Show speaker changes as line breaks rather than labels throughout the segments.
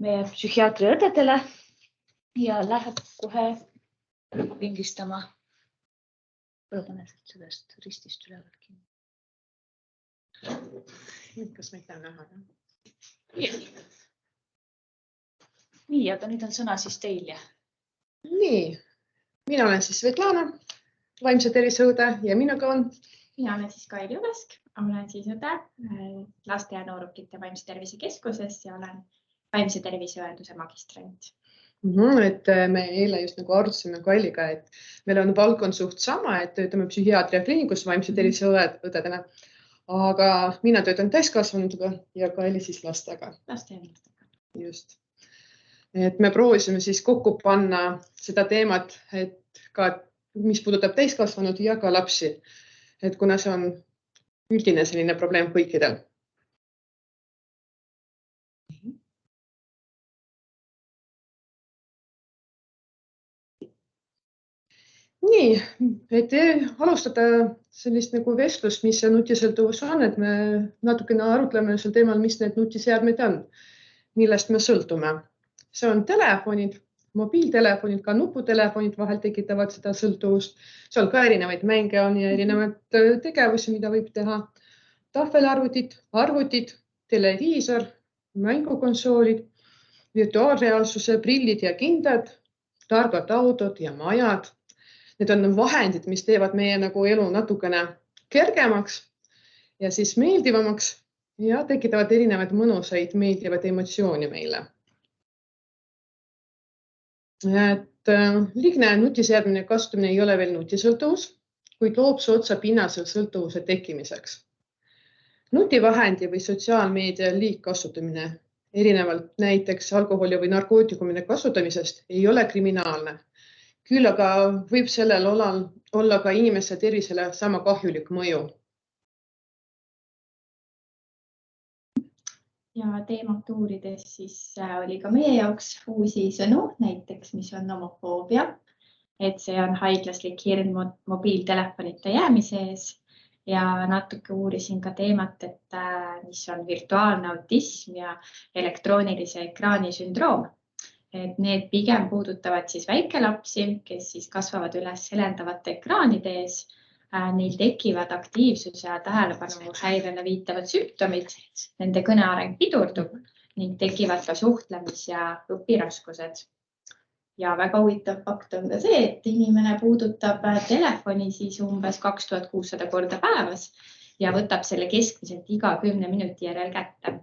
meie psühhiaatri õdedele ja läheb kohe pingistama. Pane sellest ristist üleval kinni.
Kas meid on näha?
Nii, aga nüüd on sõna siis teil.
Nii, mina olen siis Svetlana, vaimse tervise õde ja minuga on...
Mina olen siis Kaili Uvesk, olen siis õde laste ja noorukite vaimse tervise keskuses ja olen vaimse tervise õenduse magistrant.
Et me eile just nagu arutasime Kailiga, et meil on valdkond suht sama, et töötame psühhiaatria kliinikus vaimse tervise õdedena, aga mina töötan täiskasvanutega ja Kaili siis lastega.
Laste ja lastega.
Just. Et me proovisime siis kokku panna seda teemat, et ka, mis puudutab täiskasvanud ja ka lapsi, et kuna see on üldine selline probleem kõikidel. Nii, et alustada sellist nagu vestlust, mis see nutisõltuvus on, et me natukene arutleme sel teemal, mis need nutiseadmed on, millest me sõltume. See on telefonid, mobiiltelefonid, ka nuputelefonid vahel tekitavad seda sõltuvust. Seal ka erinevaid mänge on ja erinevaid tegevusi, mida võib teha. Tahvelarvutid, arvutid, televiisor, mängukonsoolid, virtuaalreaalsuse prillid ja kindad, targad autod ja majad. Need on vahendid, mis teevad meie nagu elu natukene kergemaks ja siis meeldivamaks ja tekitavad erinevaid mõnusaid meeldivaid emotsioone meile. Et liigne nutiseadmine kasutamine ei ole veel nutisõltuvus, kuid loob soodsa pinnase sõltuvuse tekkimiseks. Nutivahendi või sotsiaalmeedia liigkasutamine erinevalt näiteks alkoholi või narkootikumide kasutamisest ei ole kriminaalne. Küll aga võib sellel olla ka inimese tervisele sama kahjulik mõju.
Ja teemat uurides siis oli ka meie jaoks uusi sõnu, näiteks mis on nomofoobia, et see on haiglaslik hirm mobiiltelefonita jäämise ees ja natuke uurisin ka teemat, et mis on virtuaalne autism ja elektroonilise ekraani sündroom. Et need pigem puudutavad siis väikelapsi, kes siis kasvavad üles helendavate ekraanide ees. Neil tekivad aktiivsus ja tähelepanu häirele viitavad sümptomid, nende kõneareng pidurdub ning tekivad ka suhtlemis- ja õpiraskused. Ja väga huvitav fakt on ka see, et inimene puudutab telefoni siis umbes 2600 korda päevas ja võtab selle keskmiselt iga 10 minuti järel kätte.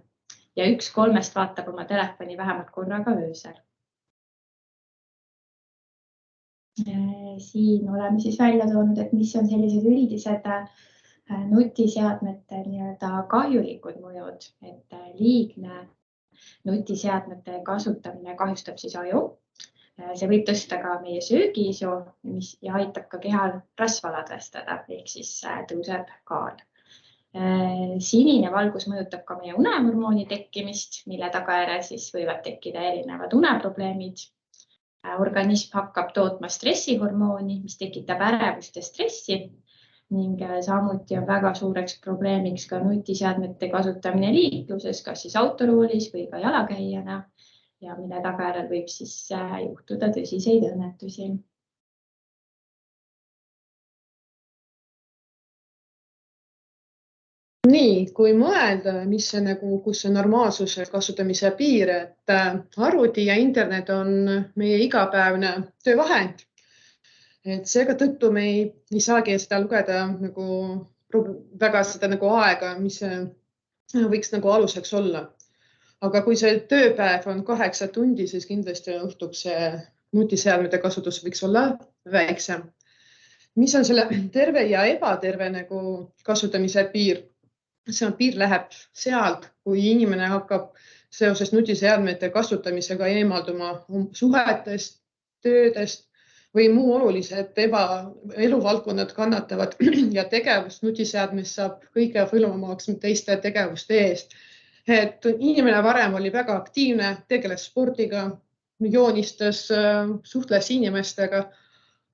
Ja 1/3 vaatab oma telefoni vähemalt korraga öösel. Siin oleme siis välja toonud, et mis on sellised üldised nutiseadmete kahjulikud mõjud, et liigne nutiseadmete kasutamine kahjustab siis aju. See võib tõsta ka meie söögiisu ja aitab ka kehal rasva ladestada, ehk siis tõuseb kaal. Sinine valgus mõjutab ka meie unehormooni tekkimist, mille tagajärjel siis võivad tekkida erinevad uneprobleemid. Organism hakkab tootma stressihormooni, mis tekitab ärevust ja stressi ning samuti on väga suureks probleemiks ka nutiseadmete kasutamine liikluses, kas siis autoroolis või ka jalakäijana ja mille tagajärjel võib siis juhtuda tõsiseid õnnetusi.
Nii, kui mõelda, kus see normaalsuse kasutamise piir, et arvuti ja internet on meie igapäevne töövahend. Et seega tõttu me ei saagi seda lugeda väga seda aega, mis võiks aluseks olla. Aga kui see tööpäev on 8 tundi, siis kindlasti õhtub see nutiseadmete kasutus võiks olla väiksem. Mis on selle terve ja ebaterve kasutamise piir? See piir läheb sealt, kui inimene hakkab seoses nutiseadmete kasutamisega eemalduma suhetest, töödest või muu olulised eluvaldkonnad kannatavad ja tegevus nutiseadmest saab kõige hõlmavamaks teiste tegevuste eest. Et inimene varem oli väga aktiivne, tegeles spordiga, joonistas, suhtles inimestega,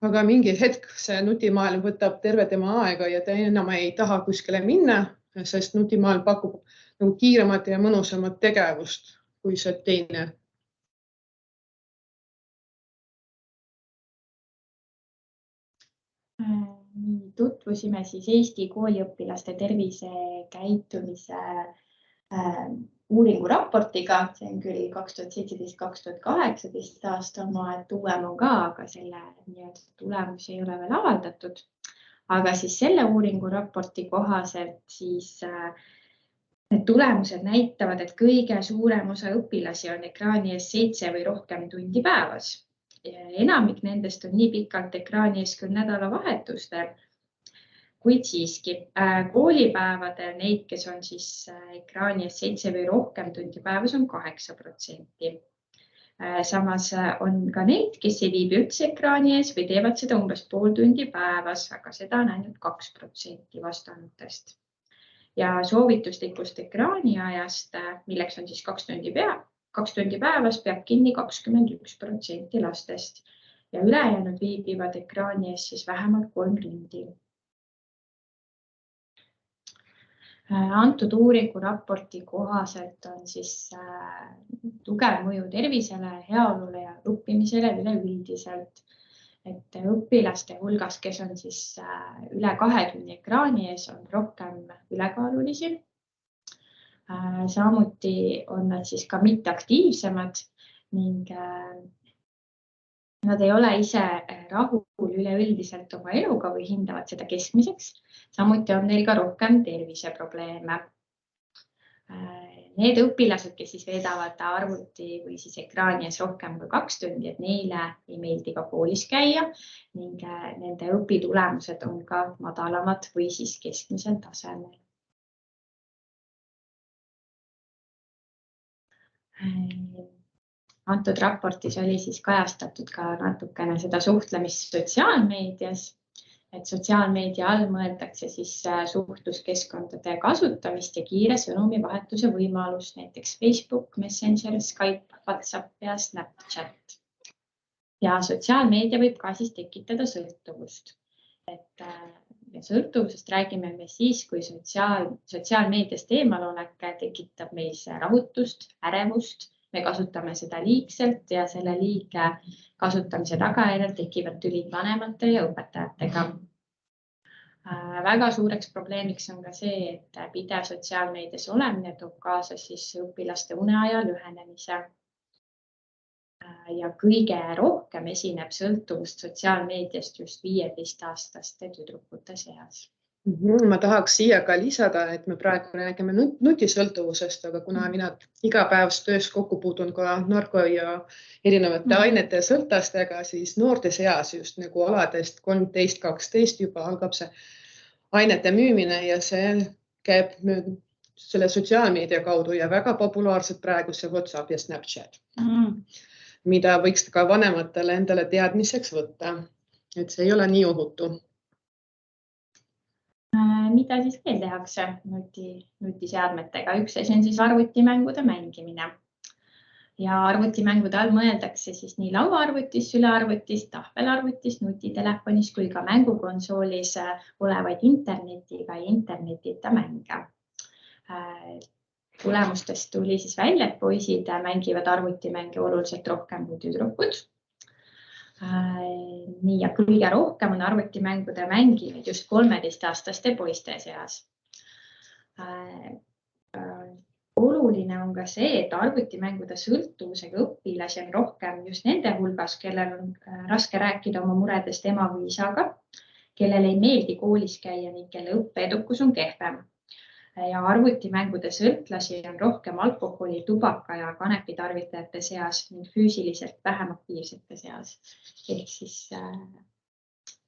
aga mingi hetk see nutimaailm võtab terve tema aega ja ta enam ei taha kuskile minna, sest nutimaailm pakub kiiremat ja mõnusamat tegevust kui see teine
tutvusime siis Eesti kooliõpilaste tervisekäitumise uuringuraportiga. See on küll 2017-2018 aasta oma, et uuem on ka, aga selle tulemusi ei ole veel avaldatud. Aga siis selle uuringuraporti kohaselt siis need tulemused näitavad, et kõige suurem osa õpilasi on ekraani ees 7 või rohkem tundi päevas. Enamik nendest on nii pikalt ekraani ees küll nädalavahetustel, kuid siiski koolipäevadel neid, kes on siis ekraani ees 7 või rohkem tundi päevas, on 8%. Samas on ka neid, kes ei viibi üldse ekraani ees või teevad seda umbes pool tundi päevas, aga seda on ainult 2% vastanutest. Ja soovituslikust ekraaniajast, milleks on siis 2 tundi päevas, peab kinni 21% lastest ja ülejäänud viibivad ekraani ees siis vähemalt 3 tundi. Antud uuringu raporti kohaselt on siis tugev mõju tervisele, heaolule ja õppimisele üleüldiselt. Et õpilaste hulgas, kes on siis üle 2 tunni ekraani ees, on rohkem ülekaalulisi. Samuti on nad siis ka mitteaktiivsemad ning nad ei ole ise rahul üleüldiselt oma eluga või hindavad seda keskmiseks. Samuti on neil ka rohkem terviseprobleeme. Need õpilased, kes siis veedavad arvuti või siis ekraani ees rohkem kui 2 tundi, et neile ei meeldi ka koolis käia ning nende õpitulemused on ka madalamad või siis keskmisel tasemel. Antud raportis oli siis kajastatud ka natukene seda suhtlemist sotsiaalmeedias, et sotsiaalmeedia all mõeldakse siis suhtluskeskkondade kasutamist ja kiire sõnumivahetuse võimalust, näiteks Facebook, Messenger, Skype, WhatsApp ja Snapchat. Ja sotsiaalmeedia võib ka siis tekitada sõltuvust. Ja sõltuvusest räägime me siis, kui sotsiaalmeediast eemalolek tekitab meis rahutust, ärevust. Me kasutame seda liigselt ja selle liige kasutamise tagajärjel tekivad tülid vanemate ja õpetajatega. Väga suureks probleemiks on ka see, et pidev sotsiaalmeedias olemine toob kaasa siis õpilaste uneaja lühenemise. Ja kõige rohkem esineb sõltuvust sotsiaalmeediast just 15-aastaste tüdrukute seas.
Ma tahaks siia ka lisada, et me praegu räägime nutisõltuvusest, aga kuna mina igapäevast töös kokku puutun ka narko ja erinevate ainete sõltlastega, siis noorte seas just nagu aladest 13-12 juba algab see ainete müümine ja see käib selle sotsiaalmeedia kaudu ja väga populaarsed praegu see WhatsApp ja Snapchat, mida võiks ka vanematele endale teadmiseks võtta, et see ei ole nii ohutu.
Mida siis veel tehakse nutiseadmetega? Üks asi on siis arvutimängude mängimine. Ja arvutimängude all mõeldakse siis nii lauaarvutis, sülearvutis, tahvelarvutis, nutitelefonis kui ka mängukonsoolis olevaid internetiga ja internetita mänge. Tulemustest tuli siis välja, et poisid mängivad arvutimänge oluliselt rohkem kui tüdrukud. Nii ja kõige rohkem on arvutimängude mänginud just 13-aastaste poiste seas. Oluline on ka see, et arvutimängude sõltuvusega õpilasi on rohkem just nende hulgas, kellel on raske rääkida oma muredest ema või isaga, kellel ei meeldi koolis käia ning kelle õppeedukus on kehvem. Ja arvutimängude sõltlasi on rohkem alkoholi, tubaka ja kanepi tarvitajate seas ning füüsiliselt vähem aktiivsete seas. Ehk siis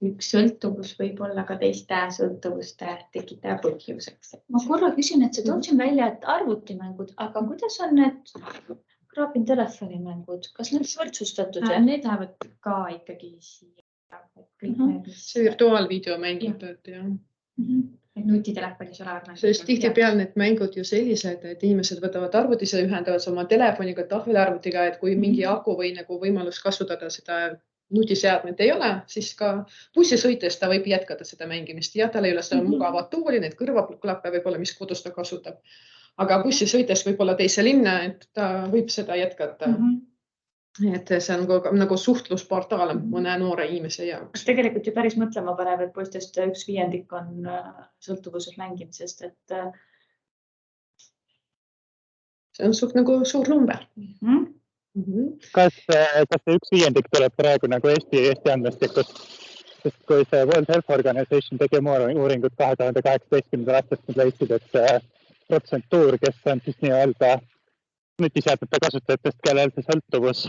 üks sõltuvus võib olla ka teiste sõltuvuste tekitaja põhjuseks.
Ma korra küsin, et sa tood siin välja, et arvutimängud, aga kuidas on need kraabin telefonimängud? Kas need võrdsustatud?
Need lähevad ka ikkagi siia.
See virtuaalvideomängud, jah.
Et nutitelefonis olevad mängud.
Sest tihtipeale need mängud ju sellised, et inimesed võtavad arvutisse, ühendavad oma telefoniga, tahvelarvutiga, et kui mingi aku või nagu võimalus kasutada seda nutiseadmet ei ole, siis ka bussisõites ta võib jätkata seda mängimist. Ja tal ei ole seda mugavat tuuli, need kõrvaklappe võib-olla, mis kodus ta kasutab. Aga bussisõites võib olla teise linna, et ta võib seda jätkata. et see on nagu suhtlusportaal mõne noore inimese jaoks.
Tegelikult ju päris mõtlema panev, et poistest 1/5 on sõltuvuses mängimisest, et
see on suht nagu suur number.
Kas see 1/5 tuleb praegu nagu Eesti andmestikust? Sest kui see World Health Organization tegi oma uuringut 2018. aastast, nad leidsid, et see protsentuur, kes on siis nii-öelda nutiseadmete kasutajatest, kellel see sõltuvus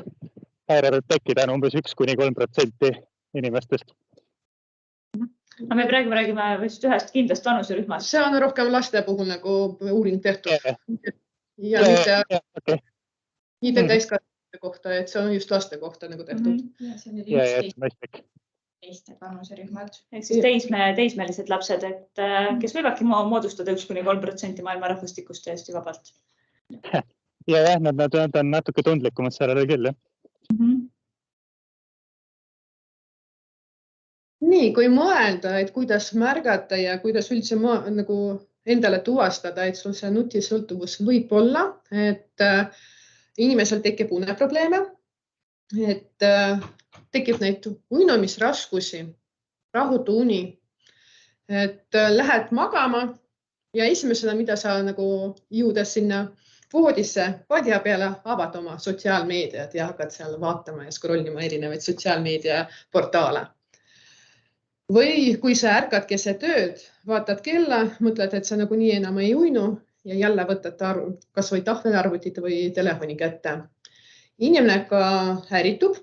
häire võib tekkida, on umbes 1–3% inimestest.
No me praegu räägime vist ühest kindlast vanuserühmast.
See on rohkem laste puhul nagu uuring tehtud. Ja mitte täiskasvanute kohta, et see on just laste kohta nagu tehtud.
Ja see on nüüd 11 vanuserühmad.
Ehk siis teismelised lapsed, et kes võivadki moodustada 1–3% maailma rahvastikust täiesti vabalt.
Ja nad on natuke tundlikumad sellele küll.
Nii, kui mõelda, et kuidas märgata ja kuidas üldse nagu endale tuvastada, et sul see nutisõltuvus võib olla, et inimesel tekib uneprobleeme, et tekib neid uinumisraskusi, rahutu uni, et lähed magama ja esimesena, mida sa nagu jõudes sinna voodisse padja peale, avad oma sotsiaalmeediat ja hakkad seal vaatama ja scrollima erinevaid sotsiaalmeedia portaale. Või kui sa ärkad keset ööd, vaatad kella, mõtled, et sa nagu nii enam ei uinu ja jälle võtad kas või tahvelarvutit või telefoni kätte. Inimene ka häiritub.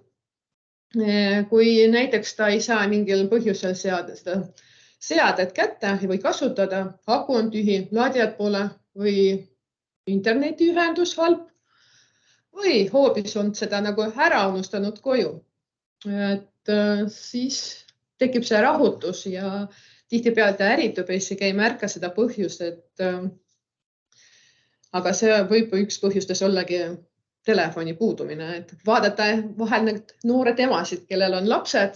Kui näiteks ta ei saa mingil põhjusel seadet kätte või kasutada, aku on tühi, laadijad pole või internetiühendus halb või hoopis on seda nagu ära unustanud koju. Et siis tekib see rahutus ja tihtipeale ta ärritub ja isegi ei märka seda põhjust, aga see võib üks põhjustes ollagi telefoni puudumine, et vaadata vahel need noored emasid, kellel on lapsed,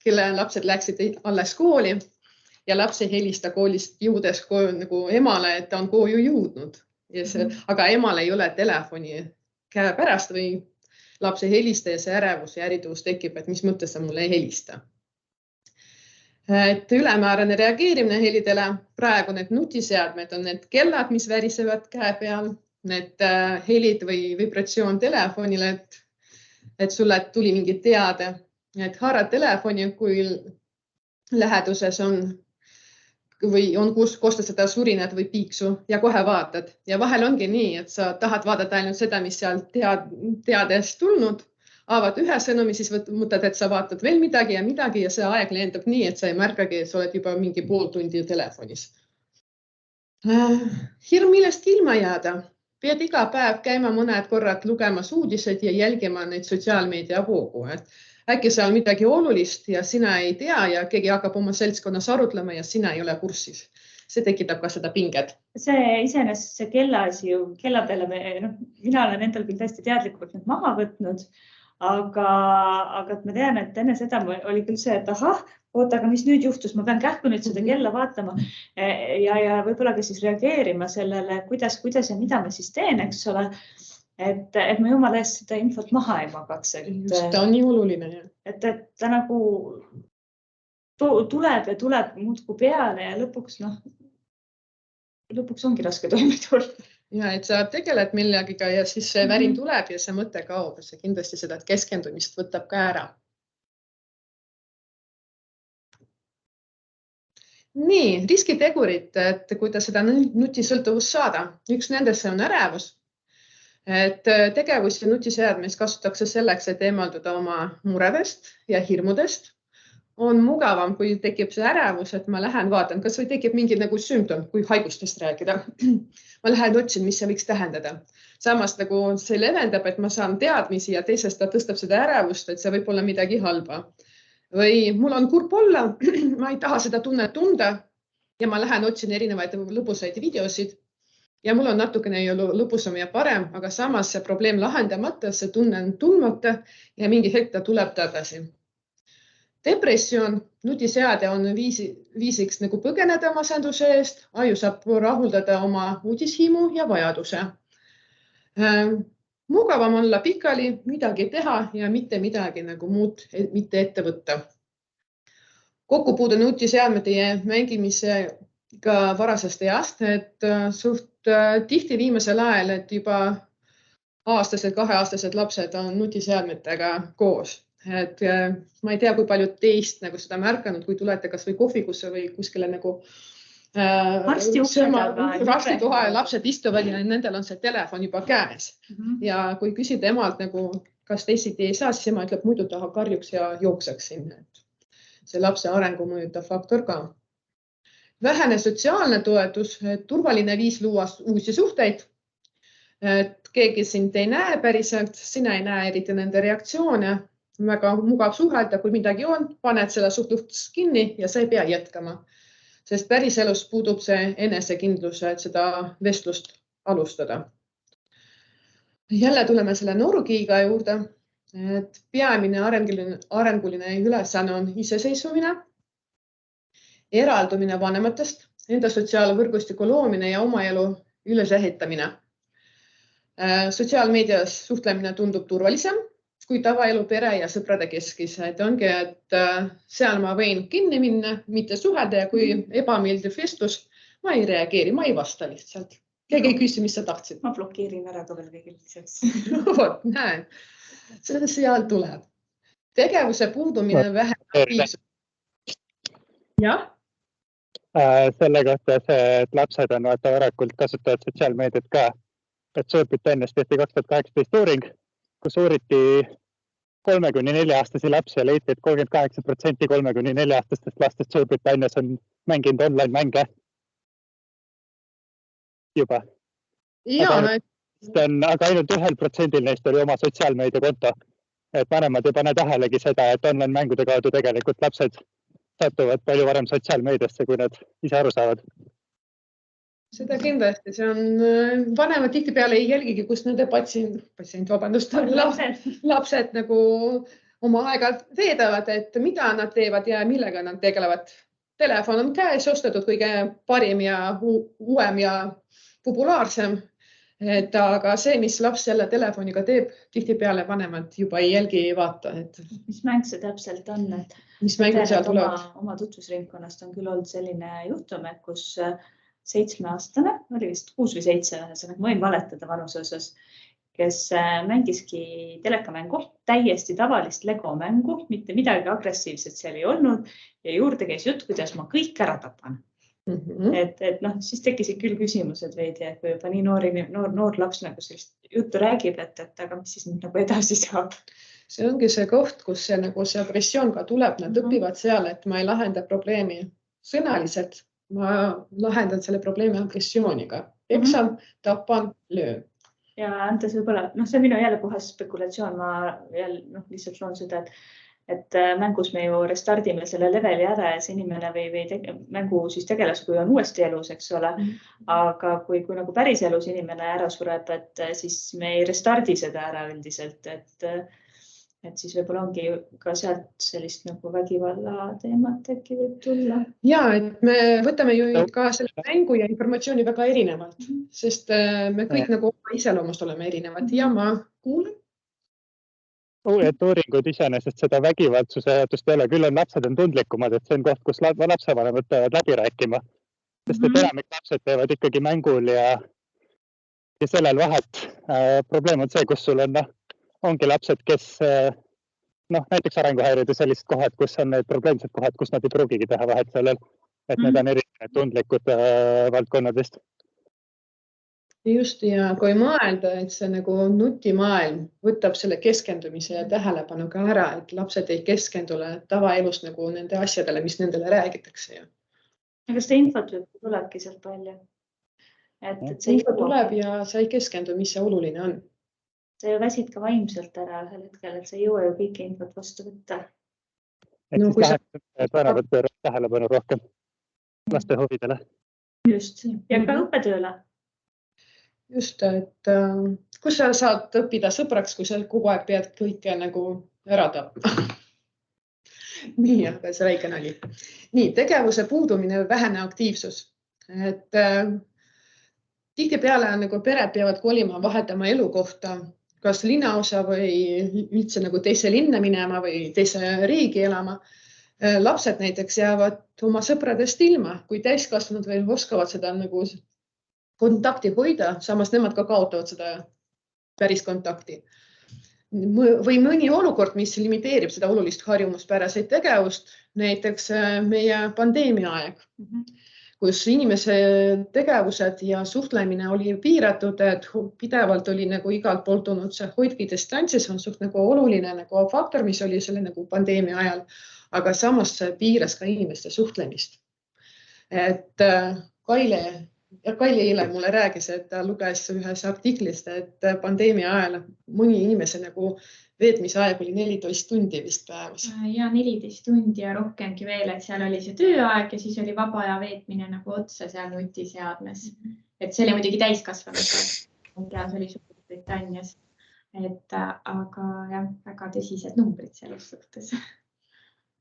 kelle lapsed läksid alles kooli ja laps ei helista koolist jõudes nagu emale, et ta on koju jõudnud. Aga emal ei ole telefoni käepärast või laps ei helista ja see ärevus ja ärrituvus tekib, et mis mõttes sa mulle ei helista. Et ülemäärane reageerimine helidele, praegu need nutiseadmed on need kellad, mis värisevad käe peal, need helid või vibratsioon telefonile, et sulle tuli mingi teade, et haarad telefoni, kui läheduses on või on kosta seda surinat või piiksu ja kohe vaatad. Ja vahel ongi nii, et sa tahad vaadata ainult seda, mis seal teadest tulnud, avad ühe sõnumi, siis mõtled, et sa vaatad veel midagi ja see aeg lendab nii, et sa ei märgagi, et sa oled juba mingi pool tundi telefonis. Hirm millestki ilma jääda. Pead iga päev käima mõned korrad lugemas uudised ja jälgima neid sotsiaalmeedia voogu. Äkki seal midagi olulist ja sina ei tea ja keegi hakkab oma seltskonnas arutlema ja sina ei ole kursis. See tekitab ka seda pinget.
See iseenesest see kellaasi ju, kella peale mina olen endal küll täiesti teadlikult nüüd maha võtnud, aga ma tean, et enne seda oli küll see, et oota, aga mis nüüd juhtus, ma pean kähku nüüd seda kella vaatama ja võib-olla ka siis reageerima sellele, kuidas ja mida ma siis teen, eks ole, et ma jumala eest seda infot maha ei magaks.
Just, ta on nii oluline.
Et ta nagu tuleb ja tuleb muudku peale ja lõpuks ongi raske toime tulla.
Ja, et sa tegeled millegiga ja siis see värin tuleb ja see mõte kaob. See kindlasti seda keskendumist võtab ka ära. Nii, riskitegurid, et kuidas seda nutisõltuvust saada. Üks nendesse on ärevus. Et tegevus ja nutiseadmeid kasutatakse selleks, et eemalduda oma muredest ja hirmudest. On mugavam, kui tekib see ärevus, et ma lähen vaatan, kas või tekib mingi nagu sümptom, kui haigustest rääkida. Ma lähen otsin, mis see võiks tähendada. Samas nagu see levendab, et ma saan teadmisi ja teisest ta tõstab seda ärevust, et see võib olla midagi halba. Või mul on kurb olla, ma ei taha seda tunnet tunda ja ma lähen otsin erinevaid lõbusaid videosid ja mul on natukene lõbusam ja parem, aga samas see probleem lahendamata, see tunne on tundmata ja mingi hetk ta tuleb tagasi. Depressioon, nutiseade on viisiks nagu põgeneda masenduse eest, aju saab rahuldada oma uudishimu ja vajaduse. mugavam olla pikali, midagi teha ja mitte midagi nagu muud mitte ette võtta. Kokkupuude nutiseadmete ja mängimisega varasest east, et suht tihti viimasel ajal, et juba aastased, 2-aastased lapsed on nutiseadmetega koos. Et ma ei tea, kui paljud teist nagu seda märkanud, kui tulete kas või kohvikusse või kuskile nagu varsti kohe lapsed istuvad ja nendel on see telefon juba käes. Ja kui küsida emalt, nagu, kas teisiti ei saa, siis ema ütleb, muidu ta karjuks ja jookseks sinna. See lapse arengu mõjutab faktor ka. Vähene sotsiaalne toetus, turvaline viis luua uusi suhteid. Et keegi sind ei näe päriselt, sina ei näe eriti nende reaktsioone. Väga mugav suhelda, kui midagi on, paned selle suhtlust kinni ja sa ei pea jätkama. Sest päriselus puudub see enesekindlus, et seda vestlust alustada. Jälle tuleme selle noorukiiga juurde. Et peamine arenguline ülesanne on iseseisvumine, eraldumine vanematest, enda sotsiaalvõrgustiku loomine ja oma elu ülesehitamine. Sotsiaalmeedias suhtlemine tundub turvalisem kui tavaelu pere ja sõprade keskis. Et ongi, et seal ma võin kinni minna, mitte suhelda ja kui ebameeldiv vestlus, ma ei reageeri, ma ei vasta lihtsalt. Keegi ei küsi, mis sa tahtsid.
Ma blokeerin ära ka veel kõigil lisaks.
Vot, näen. See seal tuleb. Tegevuse puudumine vähem. Jah?
Selle kohta see, et lapsed on varakult kasutavad sotsiaalmeediat ka. Et Suurbritanniast ennast tehti 2018 uuring, kus uuriti 3-4-aastasi lapsi ja leiti, et 38% 3-4-aastastest lastest Suurbritannias on mänginud online mänge. Juba. Aga ainult 1% neist oli oma sotsiaalmeedia konto. Et vanemad ei pane tähelegi seda, et online mängude kaudu tegelikult lapsed satuvad palju varem sotsiaalmeediasse, kui nad ise aru saavad.
Seda kindlasti. See on vanemad tihtipeale ei jälgigi, kus nende lapsed nagu oma aega veedavad, et mida nad teevad ja millega nad tegelevad. Telefon on käes ostetud kõige parim ja uuem ja populaarsem. Aga see, mis laps selle telefoniga teeb, tihtipeale vanemad juba ei jälgi ei vaata.
Mis mäng see täpselt on?
Mis mängud seal tulevad?
Oma tutvusringkonnast on küll olnud selline juhtum, kus 7-aastane, oli vist 6 või 7, ma võin valetada vanuse osas, kes mängiski telekamängu, täiesti tavalist Lego mängu, mitte midagi agressiivset seal ei olnud ja juurde käis jutt, kuidas ma kõik ära tapan. Et siis tekkisid küll küsimused veidi, et kui juba nii noor laps nagu sellist juttu räägib, et aga mis siis nagu edasi saab?
See ongi see koht, kus see agressioon ka tuleb. Nad õpivad seal, et ma ei lahenda probleemi sõnaliselt. Ma lahendan selle probleemi agressiooniga. Eksam, tapan, löön.
Ja antes võib-olla, see minu jälle puhas spekulatsioon, ma lihtsalt loon seda, et mängus me ju restardime selle leveli ära ja see inimene või mängu siis tegelas, kui on uuesti elus, eks ole. Aga kui nagu päris elus inimene ära sureb, et siis me ei restardi seda ära üldiselt, et siis võib-olla ongi ka sealt sellist nagu vägivalla teemat äkki võib tulla.
Ja, et me võtame ju ka selle mängu ja informatsiooni väga erinevalt, sest me kõik nagu iseloomust oleme erinevad ja ma kuulen.
Et uuringud iseenesest seda vägivaldsuse ajatust ei ole, küll on lapsed on tundlikumad, et see on koht, kus lapsevanemad peavad läbi rääkima. Sest et enamik lapsed teevad ikkagi mängul ja sellel vahet. Probleem on see, kus sul ongi lapsed, kes näiteks arenguhäired ja sellised kohad, kus on need probleemsed kohad, kus nad ei pruugigi teha vahet sellel, et need on erinevad tundlikud valdkonnadest.
Just ja kui mõelda, et see nagu nutimaailm võtab selle keskendumise ja tähelepanu ka ära, et lapsed ei keskendule tavaelus nagu nende asjadele, mis nendele räägitakse.
Kas see infot tulebki sealt palju?
See info tuleb ja sa ei keskendu, mis see oluline on.
Sa ju väsid ka vaimselt ära ühel hetkel, et sa ei jõua ju kõike infot vastu võtta.
Et siis tähendab, et vanemad pööravad tähelepanu rohkem laste huvidele.
Just, ja ka õppetööle.
Just, et kus sa saad õppida sõbraks, kui sa kogu aeg pead kõike nagu ära tapma. Nii, aga see väike nali. Nii, tegevuse puudumine või vähene aktiivsus. Et tihtipeale nagu pered peavad kolima, vahetama elukohta kas linnaosa või üldse nagu teise linna minema või teise riigi elama. Lapsed näiteks jäävad oma sõpradest ilma, kui täiskasvanud veel oskavad seda nagu kontakti hoida, samas nemad ka kaotavad seda päris kontakti. Või mõni olukord, mis limiteerib seda olulist harjumuspäraseid tegevust, näiteks meie pandeemia aeg, kus inimese tegevused ja suhtlemine oli piiratud, et pidevalt oli nagu igalt poolt tulnud see hoidki distantsi, see on suht nagu oluline nagu faktor, mis oli selle nagu pandeemia ajal, aga samas piiras ka inimeste suhtlemist. Et Kaili eile mulle rääkis, et ta luges ühes artiklist, et pandeemia ajal mõni inimese nagu veetmise aeg oli 14 tundi vist päevas.
Ja 14 tundi ja rohkemgi veel, et seal oli see tööaeg ja siis oli vaba aja veetmine nagu otsa seal nutiseadmes. Et see oli muidugi täiskasvanud. See oli Suurbritannias. Aga jah, väga tõsised numbrid selles suhtes.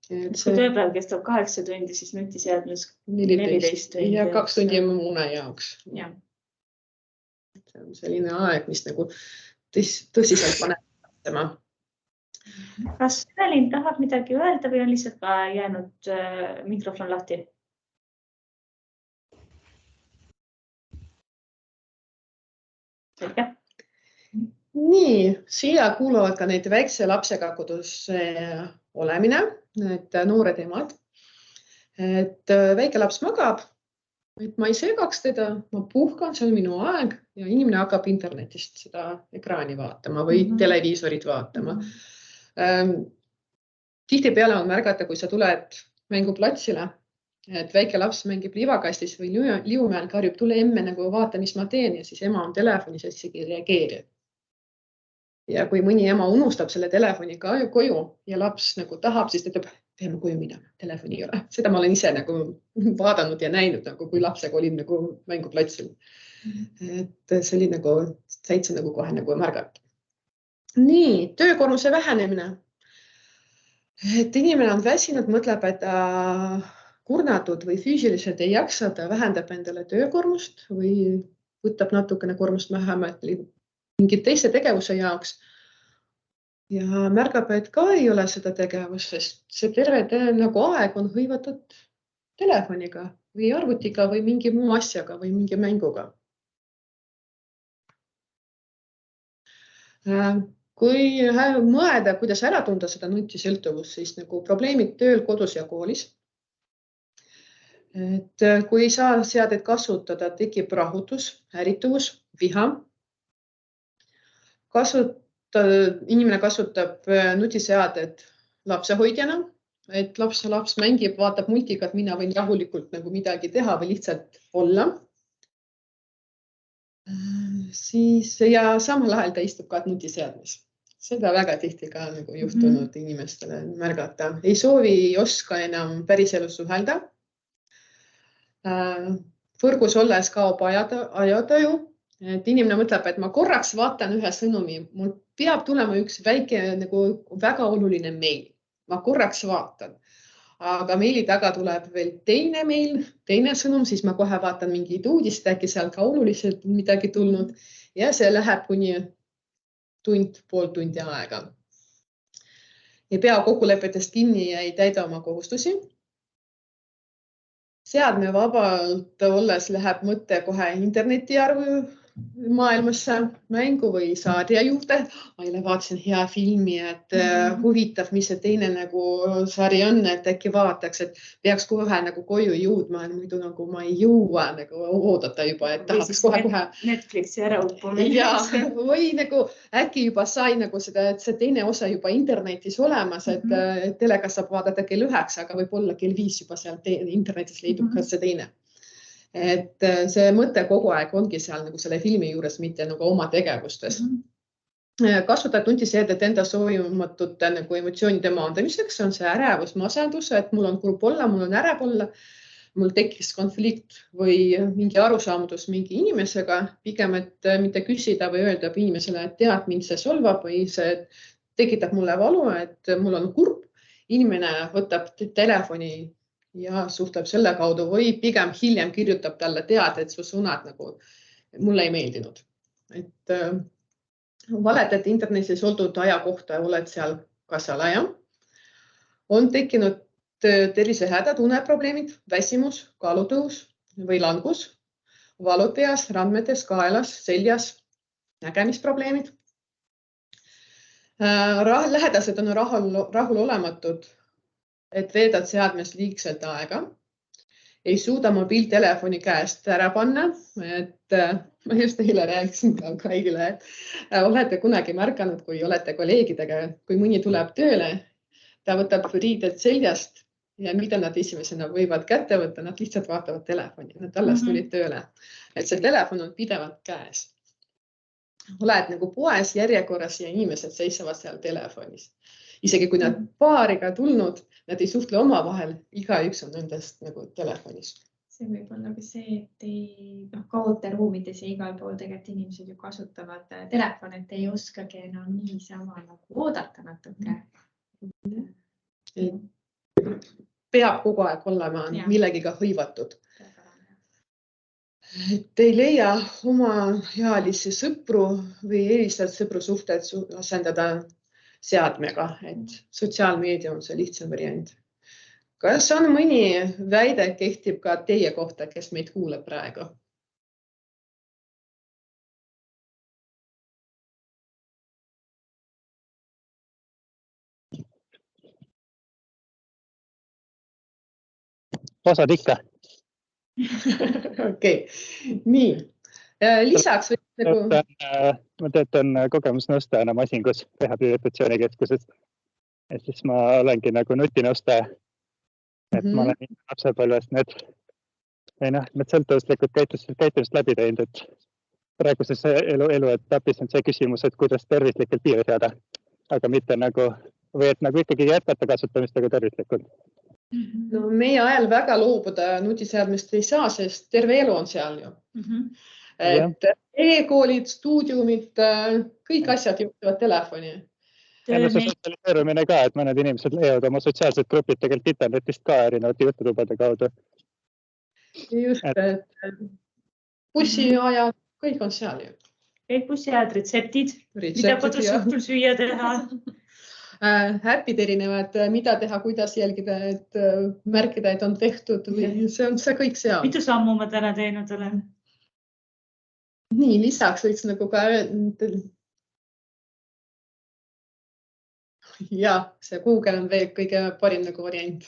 Kui tööpäev kestab 8 tundi, siis nutiseadmes
14 tundi. Ja 2 tundi muune jaoks.
Ja.
See on selline aeg, mis nagu tõsiselt paneb tema.
Kas Evelin tahab midagi öelda või on lihtsalt ka jäänud mikrofon lahti? Selge.
Nii, siia kuuluvad ka neid väikse lapsega kodus olemine, need noored emad. Et väike laps magab, et ma ei segaks teda, ma puhkan, see on minu aeg ja inimene hakkab internetist seda ekraani vaatama või televiisorit vaatama. Tihtipeale on märgata, kui sa tuled mänguplatsile, et väike laps mängib livakastis või liumäel karjub, tule emme nagu vaata, mis ma teen ja siis ema on telefonis ja isegi reageerib. Ja kui mõni ema unustab selle telefoni koju ja laps nagu tahab, siis ta ütleb, peame koju minema, telefoni ei ole. Seda ma olen ise nagu vaadanud ja näinud, nagu kui lapsega olin nagu mänguplatsil. Et see oli nagu täitsa nagu kohe nagu märgata. Nii, töökoormuse vähenemine. Et inimene on väsinud, mõtleb, et ta kurnatud või füüsiliselt ei jaksa, ta vähendab endale töökoormust või võtab natukene koormust vähemalt mingid teise tegevuse jaoks ja märgab, et ka ei ole seda tegevust, sest see terve nagu aeg on hõivatud telefoniga või arvutiga või mingi muu asjaga või mingi mänguga. Kui mõelda, kuidas ära tunda seda nutisõltuvust, siis nagu probleemid tööl, kodus ja koolis. Et kui ei saa seadet kasutada, tekib rahutus, ärrituvus, viha. Inimene kasutab nutiseadet lapsehoidjana, et laps mängib, vaatab multikat, mina võin rahulikult nagu midagi teha või lihtsalt olla. Ja samal ajal ta istub ka nutiseadmes. Seda väga tihti ka nagu juhtunud inimestele märgata. Ei soovi, ei oska enam päris elus suhelda. Võrgus olles kaob ajataju. Et inimene mõtleb, et ma korraks vaatan ühe sõnumi, mul peab tulema üks väike nagu väga oluline meil. Ma korraks vaatan, aga meili taga tuleb veel teine meil, teine sõnum, siis ma kohe vaatan mingid uudist, äkki seal ka oluliselt midagi tulnud ja see läheb kuni pool tundi aega. Ei pea kokkulepetest kinni ja ei täida oma kohustusi. Seadme vabalt olles läheb mõte kohe interneti arvu maailmasse mängu või saarja juurde. Aile vaatasin hea filmi, et huvitav, mis see teine nagu sari on, et äkki vaataks, et peaks kohe nagu koju jõudma, muidu nagu ma ei jõua nagu oodata juba, et tahaks kohe.
Netflixi ära uppumine.
Ja, või nagu äkki juba sai nagu seda, et see teine osa juba internetis olemas, et telega saab vaadata kell 9, aga võib-olla kell 5 juba seal internetis leidub ka see teine. Et see mõte kogu aeg ongi seal nagu selle filmi juures, mitte nagu oma tegevustes. Kasutad nutiseadet enda soovimatute nagu emotsioonide maandamiseks, on see ärevus, masendus, et mul on kurb olla, mul on ärev olla, mul tekkis konflikt või mingi arusaamadus mingi inimesega, pigem, et mitte küsida või öelda inimesele, et tead, mind see solvab või see tekitab mulle valu, et mul on kurb. Inimene võtab telefoni ja suhtleb selle kaudu või pigem hiljem kirjutab talle teada, et su sõnad nagu mulle ei meeldinud. Et valetad internetis oldud aja kohta, oled seal ka salaja. On tekkinud tervisehädad, uneprobleemid, väsimus, kaalutõus või langus, valud peas, randmetes, kaelas, seljas, nägemisprobleemid. Lähedased on rahulolematud, et veedad seadmes liigselt aega. Ei suuda mobiiltelefoni käest ära panna, et ma just eile rääkisin ka kõigile, et olete kunagi märganud, kui olete kolleegidega, kui mõni tuleb tööle, ta võtab riided seljast ja mida nad esimesena võivad kätte võtta, nad lihtsalt vaatavad telefoni, nad alles tulid tööle, et see telefon on pidevalt käes. Oled nagu poes järjekorras ja inimesed seisavad seal telefonis. Isegi kui nad paariga tulnud, nad ei suhtle omavahel, igaüks on nendest nagu telefonis.
See võib olla ka see, et kaoteruumides ja igal pool tegelikult inimesed ju kasutavad telefon, et ei oskagi enam niisama nagu oodata natuke.
Peab kogu aeg olema millegiga hõivatud. Et ei leia oma healisi sõpru või eelistad sõpru suhted asendada seadmega, et sotsiaalmeedia on see lihtsam variant. Kas on mõni väide kehtib ka teie kohta, kes meid kuuleb praegu?
Osad ikka.
Okei, nii. Lisaks
ma töötan kogemusnõustajana Masingus rehabilitatsioonikeskuses. Ja siis ma olengi nagu nutinõustaja. Et ma olen lapsepõlvest need sõltuvuslikud käitumist läbi teinud, et praeguses eluetapis on see küsimus, et kuidas tervislikult piire seada, aga mitte nagu, või et nagu ikkagi jätkata kasutamist, aga tervislikult.
No, meie ajal väga loobuda nutiseadmest ei saa, sest terve elu on seal ju. Et e-koolid, stuudiumid, kõik asjad juhtivad telefoni.
Ja see sotsialiseerumine ka, et mõned inimesed leiavad oma sotsiaalsed grupid tegelikult internetist ka erinevate jututubade kaudu.
Just, et bussiajad, kõik on seal ju.
Kõik bussiajad, retseptid, mida kodus õhtul süüa teha.
Äpid erinevad, mida teha, kuidas jälgida, et märkida, et on tehtud. See on see kõik seal.
Mitu sammu ma täna teinud olen?
Nii, lisaks võiks nagu ka see Google on veel kõige parim nagu variant.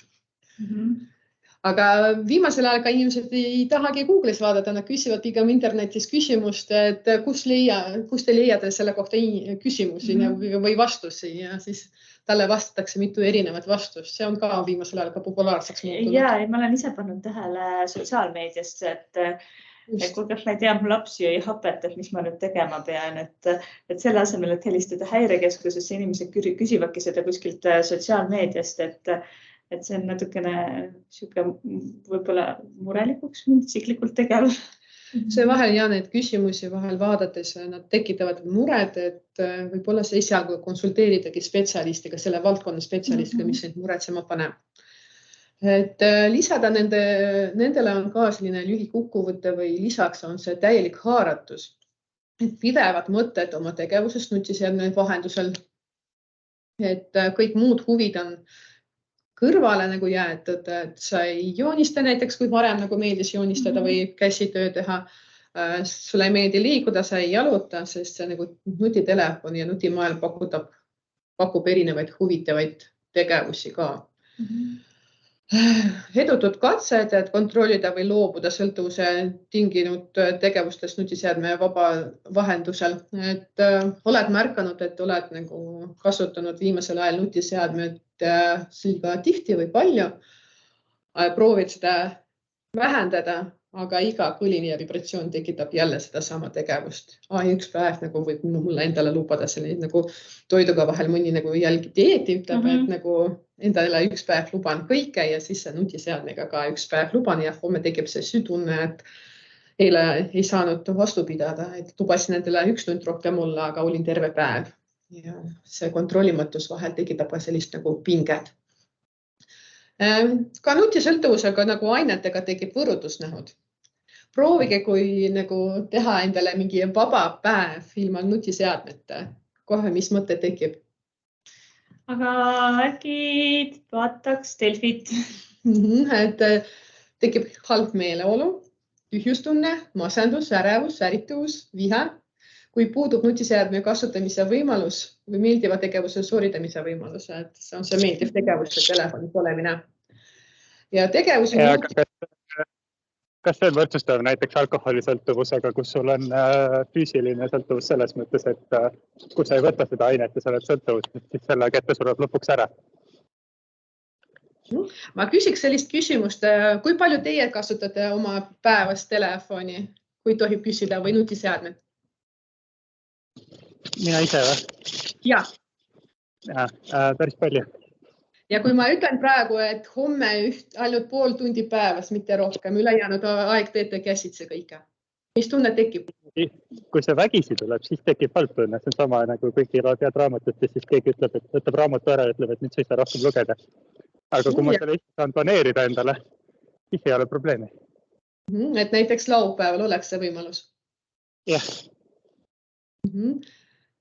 Aga viimasel ajal ka inimesed ei tahagi Google'is vaadata, nad küsivad pigem internetis küsimust, et kus te leiate selle kohta küsimusi või vastusi ja siis talle vastatakse mitu erinevat vastust. See on ka viimasel ajal ka populaarseks muutunud.
Ja, ma olen ise pannud tähele sotsiaalmeediast, et kuulge, ma ei tea, mu lapsi ei hapet, et mis ma nüüd tegema pean, et selle asemel, et helistada häirekeskusesse, inimesed küsivadki seda kuskilt sotsiaalmeediast, et see on natukene võib-olla murelikuks mind isiklikult tegev.
See vahel neid küsimusi vahel vaadates, nad tekitavad mured, et võib-olla see esialgu konsulteeridagi spetsialistiga, selle valdkonna spetsialistiga, mis neid muretsema paneb. Et lisada nendele on ka selline lühikukkuvõte või lisaks on see täielik haaratus. Et pidevad mõtted oma tegevusest nutiseadme vahendusel, et kõik muud huvid on kõrvale nagu jäetud, et sa ei joonista näiteks, kui varem nagu meeldis joonistada või käsitöö teha. Sulle ei meeldi liikuda, sa ei jaluta, sest see nagu nutitelefon ja nutimaailm pakub erinevaid huvitavaid tegevusi ka. Edutud katsed, et kontrollida või loobuda sõltuvuse tinginud tegevustest nutiseadme vaba vahendusel. Et oled märkanud, et oled nagu kasutanud viimasel ajal nutiseadmed liiga tihti või palju. Proovid seda vähendada, aga iga kõlini ja vibratsioon tekitab jälle seda sama tegevust. Üks päev nagu võib mulle endale lubada selline nagu toiduga vahel mõni nagu jälgi dieeti ütleb, et nagu endale üks päev luban kõike ja siis nutiseadmega ka üks päev luban ja homme tekib see sütunne, et eile ei saanud vastu pidada, et lubasin endale 1 tund rohkem olla, aga olin terve päev. Ja see kontrollimatus vahel tekitab ka sellist nagu pinget. Ka nutisõltuvusega nagu ainetega tekib võrudusnähud. proovige, kui nagu teha endale mingi vaba päev ilma nutiseadmeta. Kohe, mis mõte tekib?
Aga äkki vaataks Delfit?
Et tekib halb meeleolu, tühjustunne, masendus, ärevus, ärrituvus, vihe. Kui puudub nutiseadme kasutamise võimalus või meeldiva tegevuse sooritamise võimalus, et see on see meeldiv tegevus, see telefonis olemine. Ja tegevus...
Kas see on võrdsustav näiteks alkoholisõltuvusega, kus sul on füüsiline sõltuvus selles mõttes, et kui sa ei võta seda ainet ja sa oled sõltuvus, siis selle kätte sureb lõpuks ära?
Ma küsiks sellist küsimust, kui palju teie kasutate oma päevast telefoni, kui tohib küsida, või nutiseadmed?
Mina ise või?
Jah.
Päris palju.
Ja kui ma ütlen praegu, et homme ainult pool tundi päevas, mitte rohkem, ülejäänud aeg teete käsitse kõike. Mis tunne tekib?
Kui see vägisi tuleb, siis tekib halb tunne. See on sama nagu kõiki tead raamatut ja siis keegi ütleb, et võtab raamatu ära ja ütleb, et nüüd sa ei saa rohkem lugeda. Aga kui ma selle saan planeerida endale, siis ei ole probleemi.
Et näiteks laupäeval oleks see võimalus?
Jah.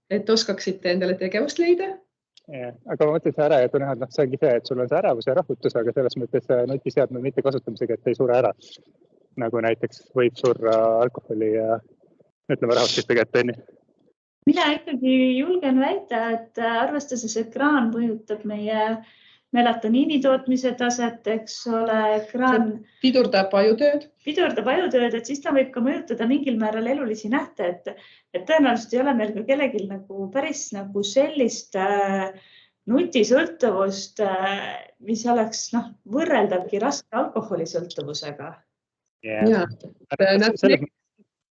Et oskaksite endale tegevust leida?
Aga ma mõtlen see ära ja tunne, et see ongi see, et sul on see ärevus ja rahutus, aga selles mõttes nutiseadme mitte kasutamisega, et ei sure ära. Nagu näiteks võib surra alkoholi ja ütleme rahustiste kätte.
Mina ikkagi julgen väita, et arvestades ekraan mõjutab meie melatoniini tootmise taset, eks ole, ekraan
pidurdab ajutööd,
et siis ta võib ka mõjutada mingil määral elulisi nähte, et tõenäoliselt ei ole meil ka kellelgi nagu päris nagu sellist nutisõltuvust, mis oleks võrreldavgi raske alkoholisõltuvusega.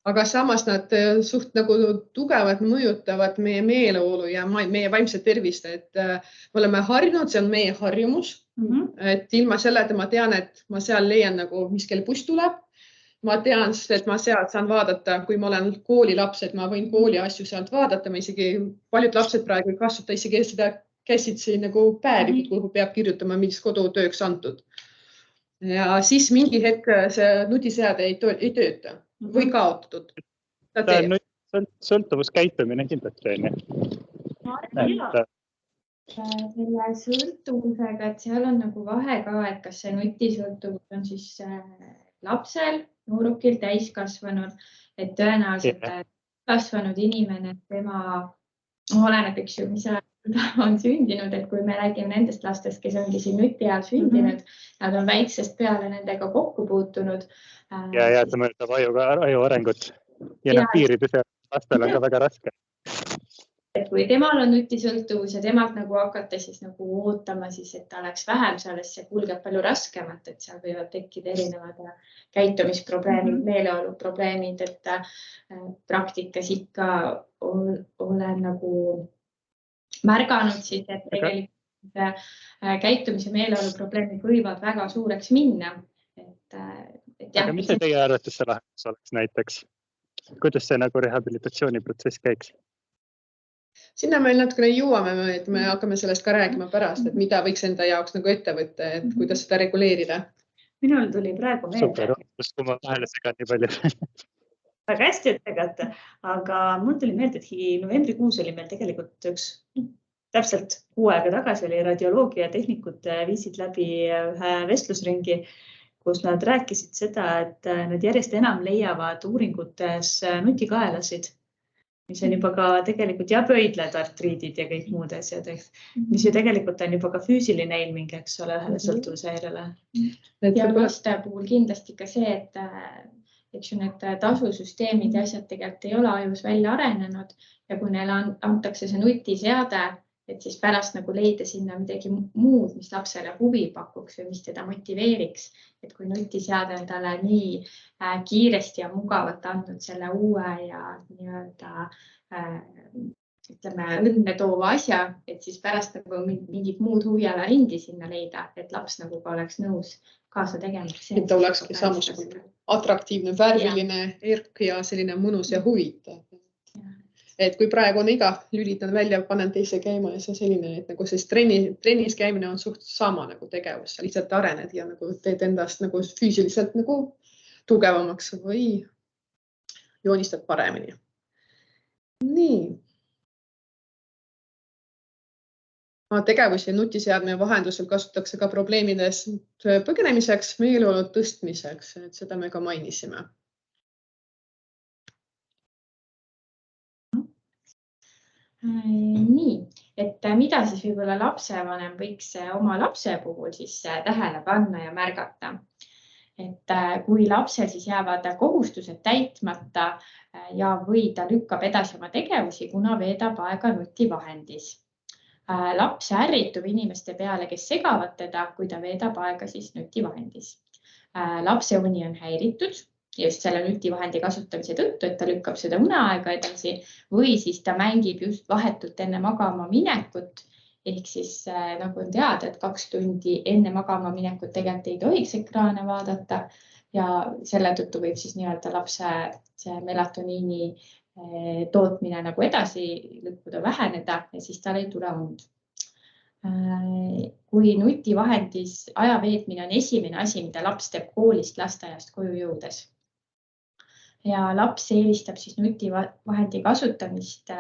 Aga samas nad suht nagu tugevad mõjutavad meie meeleolu ja meie vaimset tervist, et me oleme harjunud, see on meie harjumus, et ilma selleta ma tean, et ma seal leian nagu, mis kell buss tuleb. Ma tean, et ma sealt saan vaadata, kui ma olen koolilaps, et ma võin kooli asju sealt vaadata, ma isegi paljud lapsed praegu ei kasuta isegi seda käsitsi nagu päevikut, kuhu peab kirjutama, mis kodutööks antud. Ja siis mingi hetk see nutiseade ei tööta. Või kaotatud?
Ta on sõltuvuskäitumine kindlasti.
Selle sõltuvusega, et seal on nagu vahe ka, et kas see nutisõltuvus on siis lapsel, noorukil, täiskasvanud, et tõenäoliselt kasvanud inimene, tema oleneb, eks ju, mis on sündinud, et kui me räägime nendest lastest, kes ongi siin nutiajal sündinud, nad on väiksest peale nendega kokku puutunud.
Ja see mõjutab aju arengut ja need piirides lastel on ka väga raske.
Et kui temal on nutisõltuvus ja temalt nagu hakata siis nagu ootama, siis et ta oleks vähem selles, see kulgeb palju raskemat, et seal võivad tekkida erinevad käitumisprobleemid, meeleoluprobleemid, et praktikas ikka olen nagu märganud siis, et tegelikult käitumise meeleoluprobleemid võivad väga suureks minna.
Aga mis see teie arvates see lahendus oleks näiteks? Kuidas see nagu rehabilitatsiooniprotsess käiks?
Sinna meil natukene jõuame, et me hakkame sellest ka räägima pärast, et mida võiks enda jaoks nagu ette võtta, et kuidas seda reguleerida.
Minul tuli praegu meelde.
Super, kui ma vahele segan nii palju.
Väga hästi ütlegate, aga mul tuli meelde, et novembrikuus oli meil tegelikult üks täpselt 6 aega tagasi oli radioloogia tehnikud viisid läbi ühe vestlusringi, kus nad rääkisid seda, et nad järjest enam leiavad uuringutes nutikaelasid, mis on juba ka tegelikult ja pöidled, artriidid ja kõik muud asjad, mis ju tegelikult on juba ka füüsiline ilming, eks ole, ühele sõltuvushäirele.
Ja laste puhul kindlasti ka see, et need tasusüsteemid ja asjad tegelikult ei ole ajus välja arenenud ja kui neile antakse see nutiseade, et siis pärast nagu leida sinna midagi muud, mis lapsele huvi pakuks või mis teda motiveeriks. Et kui nutiseade on talle nii kiiresti ja mugavalt andnud selle uue ja nii-öelda õnne toova asja, et siis pärast nagu mingid muud huviala ringi sinna leida, et laps nagu ka oleks nõus kaasa tegema.
Et ta olekski samasugune atraktiivne, värviline, erk ja selline mõnus ja huvitav. Et kui praegu on iga lülitan välja, panen teise käima ja see selline, et nagu siis trennis käimine on suht sama nagu tegevus, sa lihtsalt arened ja nagu teed endast nagu füüsiliselt nagu tugevamaks või joonistad paremini. Nii. Tegevusi nutiseadme vahendusel kasutatakse ka probleemidest põgenemiseks, meeleolu tõstmiseks, et seda me ka mainisime.
Nii, et mida siis võib-olla lapsevanem võiks oma lapse puhul siis tähele panna ja märgata. Et kui lapsel siis jäävad kohustused täitmata ja või ta lükkab edasi oma tegevusi, kuna veedab aega nutivahendis. Laps ärritub inimeste peale, kes segavad teda, kui ta veedab aega siis nutivahendis. Lapse uni on häiritud just selle nutivahendi kasutamise tõttu, et ta lükkab seda uneaega edasi või siis ta mängib just vahetult enne magama minekut. Ehk siis nagu on teada, et 2 tundi enne magama minekut tegelikult ei tohiks ekraane vaadata ja selle tõttu võib siis nii-öelda lapse see melatoniini tootmine nagu edasi lükkuda, väheneda ja siis tal ei tule und. Kui nutivahendis aja veetmine on esimene asi, mida laps teeb koolist, lasteaiast koju jõudes. Ja laps eelistab siis nutivahendi kasutamist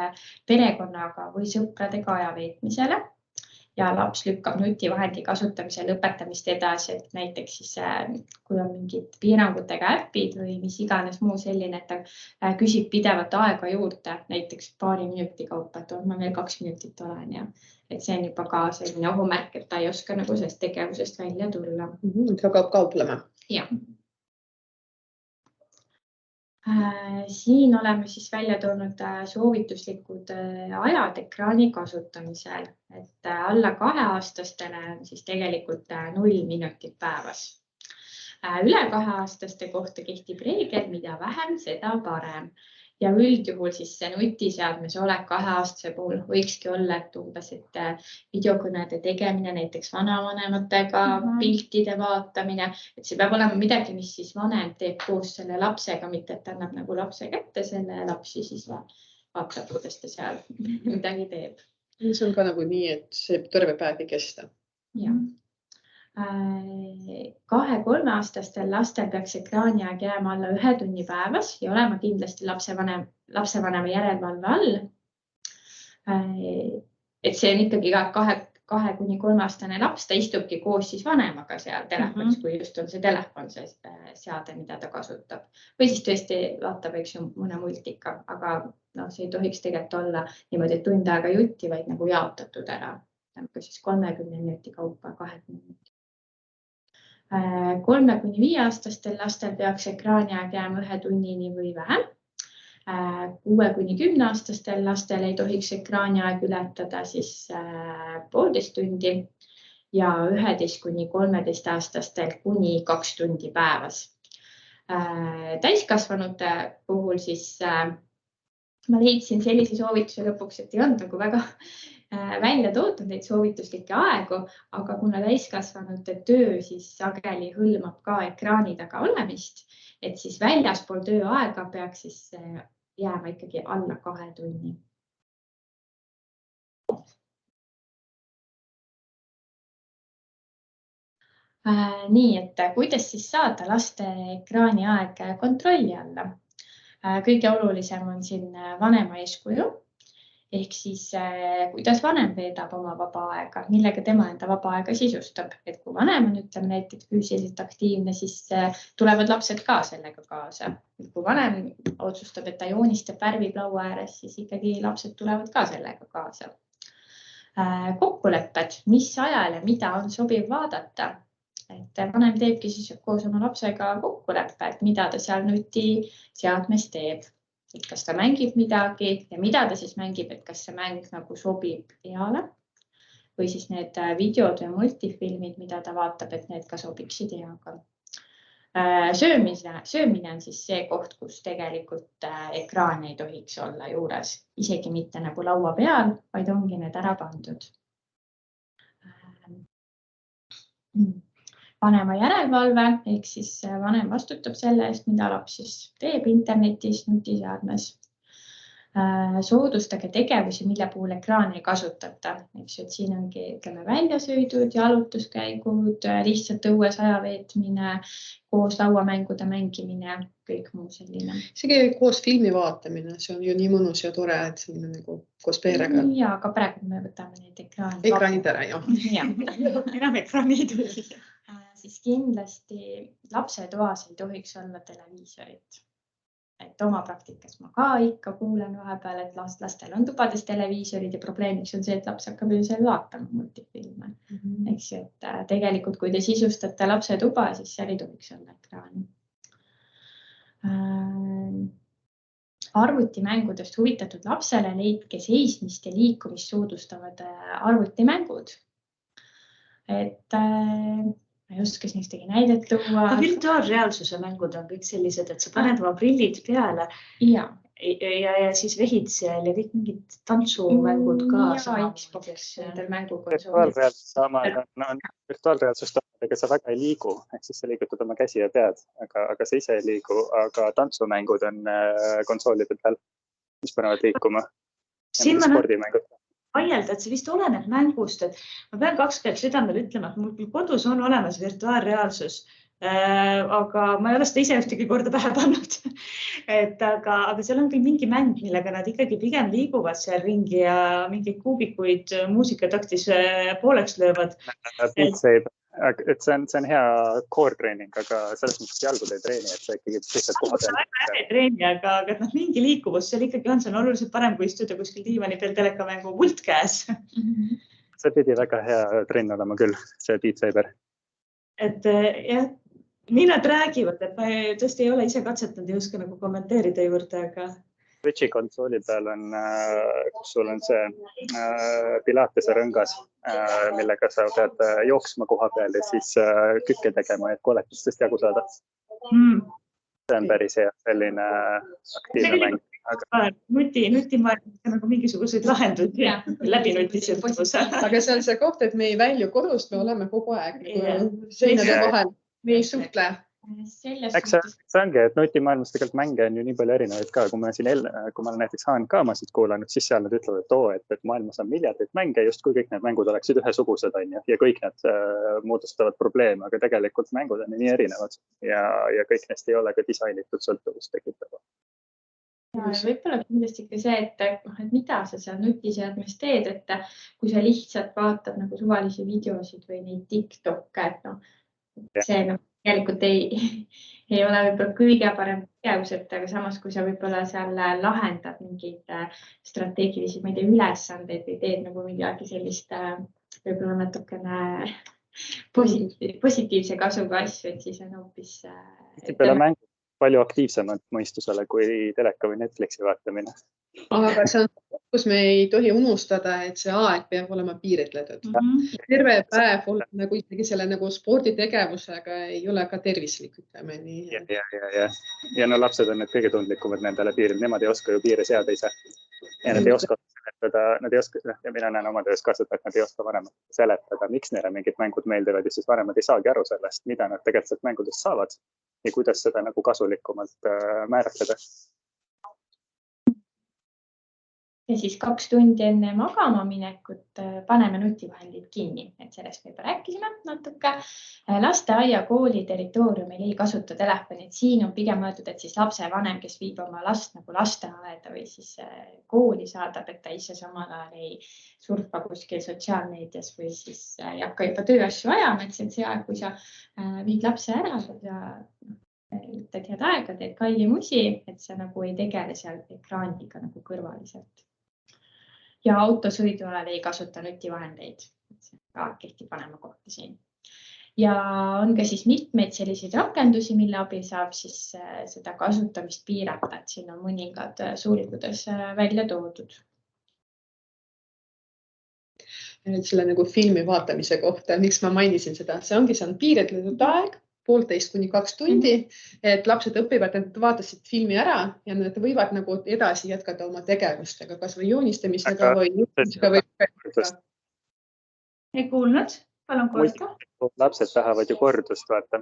perekonnaga või sõpradega aja veetmisele. Ja laps lükkab nutivahendi kasutamise lõpetamist edasi, et näiteks siis, kui on mingid piirangutega äpid või mis iganes muu selline, et ta küsib pidevat aega juurde, näiteks paari minuti kaupa, et ma veel 2 minutit olen ja et see on juba ka selline ohumärk, et ta ei oska nagu sellest tegevusest välja tulla.
Ta hakkab kauplema.
Ja. Siin oleme siis välja toonud soovituslikud ajad ekraani kasutamisel, et alla 2-aastastele on siis tegelikult 0 minutit päevas. Üle 2-aastaste kohta kehtib reegel, mida vähem, seda parem. Ja üldjuhul siis see nutiseadmes olek 2-aastase puhul võikski olla, et umbes, et videokõnede tegemine näiteks vanavanematega, piltide vaatamine, et see peab olema midagi, mis siis vanem teeb koos selle lapsega, mitte et annab nagu lapse kätte selle lapsi, siis vaatab, kuidas ta seal midagi teeb.
See on ka nagu nii, et see terve päev ei kesta.
Ja. 2-3-aastastel lastel peaks ekraani aeg jääma alla 1 tunni päevas ja olema kindlasti lapsevanema järelevalve all. Et see on ikkagi 2-3-aastane laps, ta istubki koos siis vanemaga seal telefonis, kui just on see telefon, see seade, mida ta kasutab. Või siis tõesti vaatab mõne multika, aga see ei tohiks tegelikult olla niimoodi, et tund aega jutti, vaid nagu jaotatud ära. Siis 30 minuti kaupa, 20 minuti. 3-5-aastastel lastel peaks ekraani aeg jääma 1 tunnini või vähem. 6-10-aastastel lastel ei tohiks ekraani aeg ületada siis 1,5 tundi ja 11-13-aastastel kuni 2 tundi päevas. Täiskasvanute puhul siis ma leidsin sellise soovituse lõpuks, et ei olnud nagu väga välja toodud neid soovituslikke aegu, aga kuna täiskasvanute töö siis sageli hõlmab ka ekraani taga olemist, et siis väljaspool tööaega peaks siis jääma ikkagi alla 2 tunni. Nii, et kuidas siis saada laste ekraani aeg kontrolli alla? Kõige olulisem on siin vanema eeskuju. Ehk siis, kuidas vanem veedab oma vaba aega, millega tema enda vaba aega sisustab. Et kui vanem on, ütleme näiteks füüsiliselt aktiivne, siis tulevad lapsed ka sellega kaasa. Et kui vanem otsustab, et ta joonistab värvib laua ääres, siis ikkagi lapsed tulevad ka sellega kaasa. Kokkulepped, mis ajal ja mida on sobiv vaadata. Et vanem teebki siis koos oma lapsega kokkuleppe, et mida ta seal nutiseadmes teeb. Et kas ta mängib midagi ja mida ta siis mängib, et kas see mäng nagu sobib eale või siis need videod ja multifilmid, mida ta vaatab, et need ka sobiksid eaga. Söömine on siis see koht, kus tegelikult ekraan ei tohiks olla juures, isegi mitte nagu laua peal, vaid ongi need ära pandud. Vanema järelevalve, ehk siis vanem vastutab selle eest, mida laps siis teeb internetis, nutiseadmes. Soodustage tegevusi, mille puhul ekraani ei kasutata. Eks, et siin ongi, ütleme, väljasõidud, jalutuskäigud, lihtsalt õues aja veetmine, koos lauamängude mängimine, kõik muu selline.
Isegi koos filmi vaatamine, see on ju nii mõnus ja tore, et selline nagu koos perega.
Ja, aga praegu me võtame neid
ekraanid ära, jah.
Enam ekraani ei tuli.
Siis kindlasti lapse toas ei tohiks olla televiisorit. Et oma praktikas ma ka ikka kuulen vahepeal, et lastel on tubades televiisorid ja probleemiks on see, et laps hakkab ju seal vaatama multifilme. Eks, et tegelikult, kui te sisustate lapse tuba, siis seal ei tohiks olla ekraani. Arvutimängudest huvitatud lapsele leidke seismist ja liikumist soodustavad arvutimängud. Et ma ei oska siin ühtegi näidet tuua.
Virtuaalreaalsuse mängud on kõik sellised, et sa paned oma prillid peale ja siis vehid seal ja kõik mingid tantsumängud ka.
Ja Xbox nendel mängukonsoolid.
Virtuaalreaalsust ega sa väga ei liigu, ehk siis sa liigutad oma käsi ja pead, aga sa ise ei liigu, aga tantsumängud on konsoolide peal, mis panevad liikuma. Spordimängud.
Vaielda, et see vist oleneb mängust, et ma pean 2 käed südamel ütlema, et mul küll kodus on olemas virtuaalreaalsus, aga ma ei ole seda ise ühtegi korda pähe pannud. Aga seal on küll mingi mäng, millega nad ikkagi pigem liiguvad seal ringi ja mingeid kuubikuid muusikataktis pooleks löövad.
Et see on hea core training, aga selles mõttes jalgu ei treeni, et see ikkagi lihtsalt koha peal.
See ei treeni, aga mingi liikuvus seal ikkagi on, see on oluliselt parem kui istuda kuskil diivani peal telekamängu pult käes.
See pidi väga hea trenn olema küll, see Beat Saber.
Et jah, nii nad räägivad, et ma tõesti ei ole ise katsetanud ja oska nagu kommenteerida juurde, aga...
Switchi konsooli peal on, kus sul on see Pilatese rõngas, millega sa pead jooksma koha peal ja siis kükke tegema, et koletustest jagu saada. See on päris hea selline aktiivne mäng.
Nutimaailmas nagu mingisuguseid lahendusi läbi nutisõltuvuse.
Aga see on see koht, et me ei välju kodust, me oleme kogu aeg seinade vahel, me ei suhtle.
Eks see ongi, et nutimaailmas tegelikult mänge on ju nii palju erinevaid ka. Kui ma olen näiteks HNK-masid kuulanud, siis seal nad ütlevad, et maailmas on miljardid mänge, just kui kõik need mängud oleksid ühesugused ja kõik need moodustavad probleeme, aga tegelikult mängud on nii erinevad ja kõik neist ei ole ka disainitud sõltuvust tekitava.
Ja võib-olla kindlasti ka see, et mida sa seal nutiseadmes teed, et kui sa lihtsalt vaatad nagu suvalisi videosid või neid TikTokke, et see tegelikult ei ole võib-olla kõige parem tegevus, aga samas, kui sa võib-olla seal lahendad mingeid strateegilisi, ma ei tea, ülesandeid või teed nagu midagi sellist võib-olla natukene positiivse kasuga asju, et siis on hoopis...
Peale mängu palju aktiivsemad mõistusele kui teleka või Netflixi vaatamine.
Aga see on, kus me ei tohi unustada, et see aeg peab olema piiritletud. Terve päev olla nagu ikkagi selle nagu sporditegevusega ei ole ka tervislik, ütleme nii.
Ja no lapsed on need kõige tundlikumad nendele piiril, nemad ei oska ju piire seada ise. Ja nad ei oska seletada, ja mina näen oma töös ka seda, et nad ei oska vanemad seletada, miks neile mingid mängud meeldivad ja siis vanemad ei saagi aru sellest, mida nad tegelikult mängudest saavad ja kuidas seda nagu kasulikumalt määratleda.
Ja siis 2 tundi enne magama minekut paneme nutivahendid kinni, et sellest me juba rääkisime natuke. Lasteaia kooli territooriumil ei kasuta telefoni, et siin on pigem mõeldud, et siis lapsevanem, kes viib oma last nagu lasteaeda või siis kooli saadab, et ta ise samal ajal ei surfa kuskil sotsiaalmeedias või siis ei hakka juba tööasju ajama, et see on see aeg, kui sa viid lapse ära ja ütled head aega, teed kallimusi, et sa nagu ei tegele seal ekraaniga nagu kõrvaliselt. Ja autosõidu ajal ei kasuta nutivahendeid. See ka kehtib vanema kohta siin. Ja on ka siis mitmeid selliseid rakendusi, mille abil saab siis seda kasutamist piirata, et siin on mõningad sulgudes välja toodud.
Selle nagu filmi vaatamise kohta, miks ma mainisin seda, see on piiritletud aeg, 1,5 kuni 2 tundi, et lapsed õpivad, et nad vaatasid filmi ära ja nad võivad nagu edasi jätkata oma tegevustega, kas või joonistamisega või
ei kuulnud, palun korda.
Lapsed tahavad ju kordust, vaata.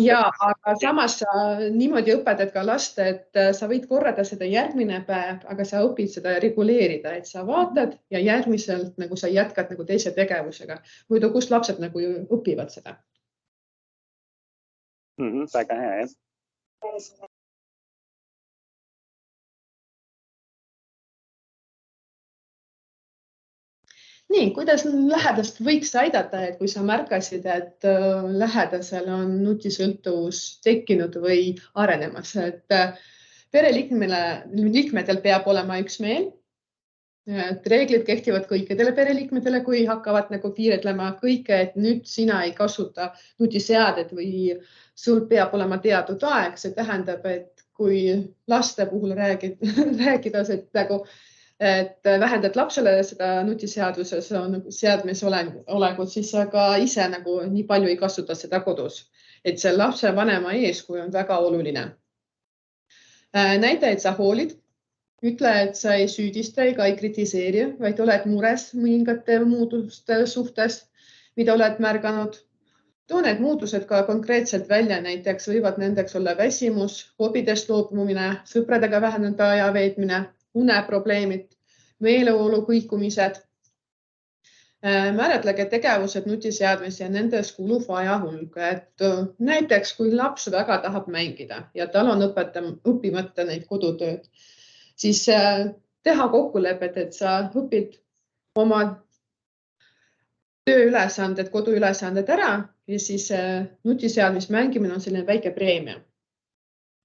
Ja, aga samas sa niimoodi õpetad ka last, et sa võid korrada seda järgmine päev, aga sa õpid seda reguleerida, et sa vaatad ja järgmiselt nagu sa jätkad nagu teise tegevusega. Muidu kus lapsed nagu õpivad seda?
Väga hea, jah.
Nii, kuidas lähedast võiks aidata, et kui sa märkasid, et lähedasel on nutisõltuvus tekkinud või arenemas, et pereliikmetel peab olema üksmeel. Reeglid kehtivad kõikidele pereliikmetele, kui hakkavad nagu piirdlema kõike, et nüüd sina ei kasuta nutiseadet või sul peab olema teatud aeg. See tähendab, et kui laste puhul rääkida, et vähendad lapsele seda nutiseaduses seadmes olegut, siis sa ka ise nagu nii palju ei kasuta seda kodus. Et see lapse vanema eeskuju on väga oluline. Näita, et sa hoolid. Ütle, et sa ei süüdista ega ei kritiseeri, vaid oled mures mõningate muutuste suhtes, mida oled märganud. Too need muutused ka konkreetselt välja, näiteks võivad nendeks olla väsimus, hobidest loobumine, sõpradega vähenenud aja veetmine, uneprobleemid, meeleolu kõikumised. Määratlege tegevused nutiseadmes ja nendes kulub aja hulk. Et näiteks, kui laps väga tahab mängida ja tal on õppimata neid kodutööd, siis teha kokkulepet, et sa õpid oma tööülesanded, koduülesanded ära ja siis nutiseadmes mängimine on selline väike preemia.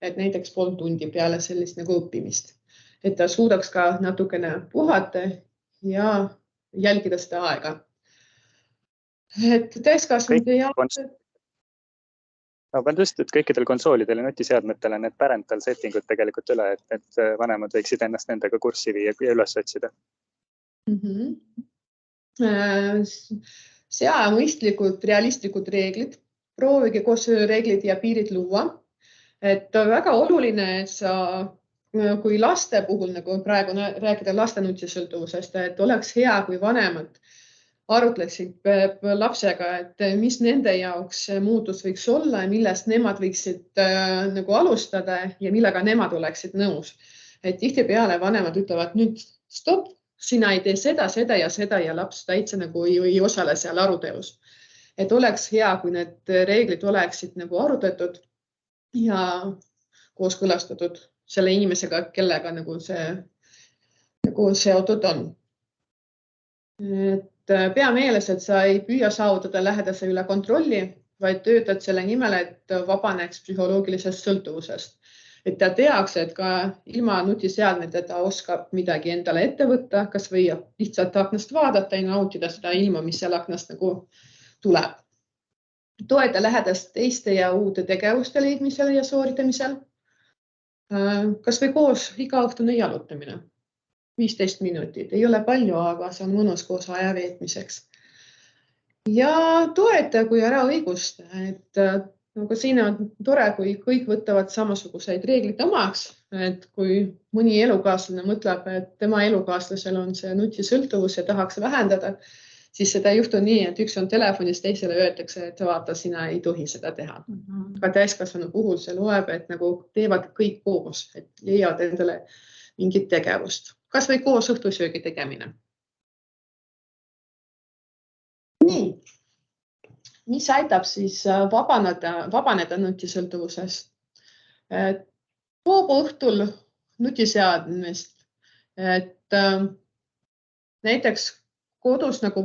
Et näiteks 3 tundi peale sellist nagu õppimist. Et ta suudaks ka natukene puhata ja jälgida seda aega. Et täiskasvanud ei ole...
Ma pean just, et kõikidel konsoolidel ja nutiseadmetele need parental settingud tegelikult üle, et vanemad võiksid ennast nendega kurssi viia ja üles otsida.
Sea mõistlikud, realistlikud reeglid. Proovige koos reeglid ja piirid luua. Et väga oluline, et sa, kui laste puhul, nagu praegu rääkida laste nutisõltuvusest, et oleks hea, kui vanemad arutleksid lapsega, et mis nende jaoks muutus võiks olla ja millest nemad võiksid nagu alustada ja millega nemad oleksid nõus. Et tihtipeale vanemad ütlevad nüüd stopp, sina ei tee seda ja laps täitsa nagu ei osale seal arutelus. Et oleks hea, kui need reeglid oleksid nagu arutatud ja kooskõlastatud selle inimesega, kellega nagu see nagu seotud on. Et pea meeles, et sa ei püüa saavutada lähedase üle kontrolli, vaid töötad selle nimel, et vabaneks psühholoogilisest sõltuvusest. Et ta teaks, et ka ilma nutiseadmete ta oskab midagi endale ette võtta, kas või lihtsalt aknast vaadata ja nautida seda ilma, mis seal aknast nagu tuleb. Toeta lähedast teiste ja uute tegevuste leidmisel ja sooritamisel. Kas või koos igaõhtune jalutamine. 15 minutit. Ei ole palju, aga see on mõnus koos aja veetmiseks. Ja toeta, kui ära õigust. Et nagu siin on tore, kui kõik võtavad samasuguseid reeglid omaks. Et kui mõni elukaaslane mõtleb, et tema elukaaslasel on see nutisõltuvus ja tahaks vähendada, siis seda ei juhtu nii, et üks on telefonis, teisele öeldakse, et vaata, sina ei tohi seda teha. Aga täiskasvanu puhul see loeb, et nagu teevad kõik koos, et leiavad endale mingit tegevust. Kas või koos õhtusöögi tegemine. Nii, mis aitab siis vabaneda nutisõltuvusest? Toob õhtul nutiseadmest, et näiteks kodus nagu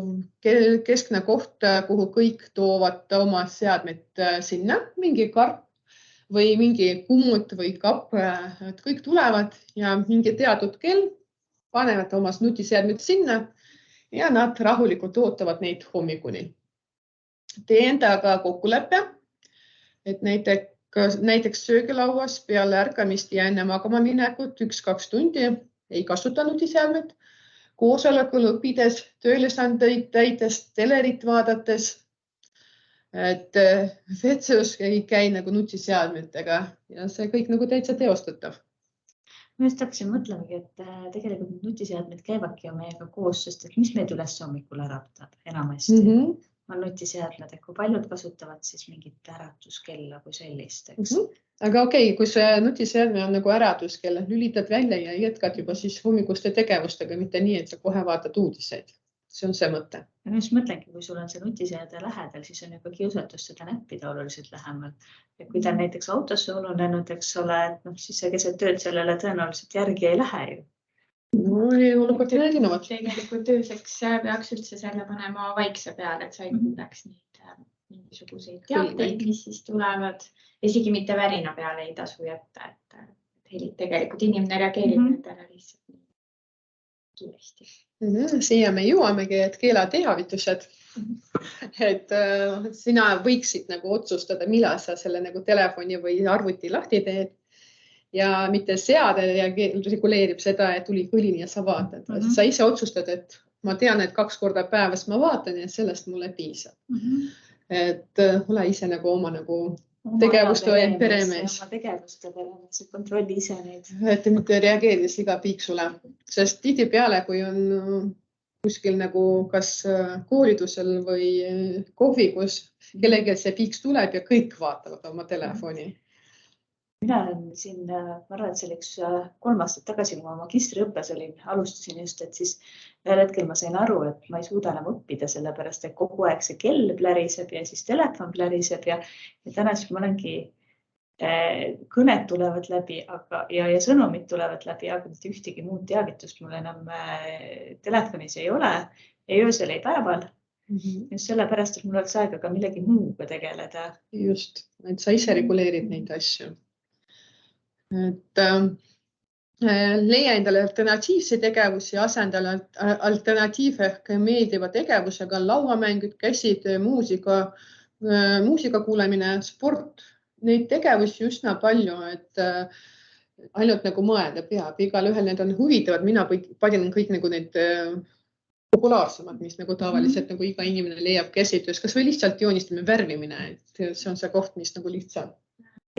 keskne koht, kuhu kõik toovad oma seadmed sinna, mingi karp või mingi kummut või kapp, et kõik tulevad ja mingi teatud kell panevad oma nutiseadmed sinna ja nad rahulikult ootavad neid hommikuni. Tee endaga kokkuleppe, et näiteks söögilauas peale ärkamist ja enne magama minekut 1-2 tundi ei kasuta nutiseadmed. Koosolekul õppides, tööülesandeid täites, telerit vaadates, et vetsus ei käi nagu nutiseadmetega ja see kõik nagu täitsa teostatav.
Ma just hakkasin mõtlemagi, et tegelikult nutiseadmed käivadki meiega koos, sest et mis meid üles hommikul äratab enamasti. on nutiseadmed, kui paljud kasutavad siis mingit äratuskella kui sellist, eks?
Aga okei, kui see nutiseadme on nagu äratuskell, lülitad välja ja jätkad juba siis hommikuste tegevustega, mitte nii, et sa kohe vaatad uudiseid. See on see mõte.
Ja nüüd mõtlengi, kui sul on see nutiseade lähedal, siis on juba kiusatus seda näppida oluliselt lähemal. Ja kui ta on näiteks autosse ununenud, eks ole, et siis see keset tööd sellele tõenäoliselt järgi ei lähe ju.
No ei olukord erinevad.
Tegelikult tööseks peaks üldse selle panema vaikse peale, et sa ei kuuleks neid mingisuguseid teateid, mis siis tulevad. Isegi mitte värina peale ei tasu jätta, et tegelikult inimene reageerib nendele lihtsalt kiiresti.
Siia me jõuamegi, et keelateavitused. Et sina võiksid nagu otsustada, millal sa selle nagu telefoni või arvuti lahti teed. Ja mitte seade reguleerib seda, et tuli kõlin ja sa vaatad. Sa ise otsustad, et ma tean, et 2 korda päevas ma vaatan ja sellest mulle piisab. Et ole ise nagu oma nagu tegevuste peremees.
Oma tegevuste peremees, kontrolli ise neid.
Et mitte reageerides iga piiksule. Sest tihtipeale, kui on kuskil nagu kas koolidusel või kohvikus, kellegi see piiks tuleb ja kõik vaatavad oma telefoni.
Mina olen siin, ma arvan, et see oli 3 aastat tagasi, kui ma magistriõppes olin, alustasin just, et siis ühel hetkel ma sain aru, et ma ei suuda enam õppida sellepärast, et kogu aeg see kell pläriseb ja siis telefon pläriseb ja täna siis ma olengi, kõned tulevad läbi ja sõnumid tulevad läbi, aga mitte ühtegi muud teavitust mul enam telefonis ei ole, ei öösel, ei päeval. Just sellepärast, et mul oleks aega ka millegi muuga tegeleda.
Just, et sa ise reguleerid neid asju. Et leia endale alternatiivse tegevusi ja asendale alternatiiv ehk meeldiva tegevusega, lauamängud, käsitöö, muusika kuulemine, sport. Neid tegevusi üsna palju, et ainult nagu mõelda peab. Igal ühel need on huvitavad. Mina panin kõik nagu need populaarsemad, mis nagu tavaliselt nagu iga inimene leiab käsitöös. Kas või lihtsalt joonistame värvimine, et see on see koht, mis nagu lihtsalt.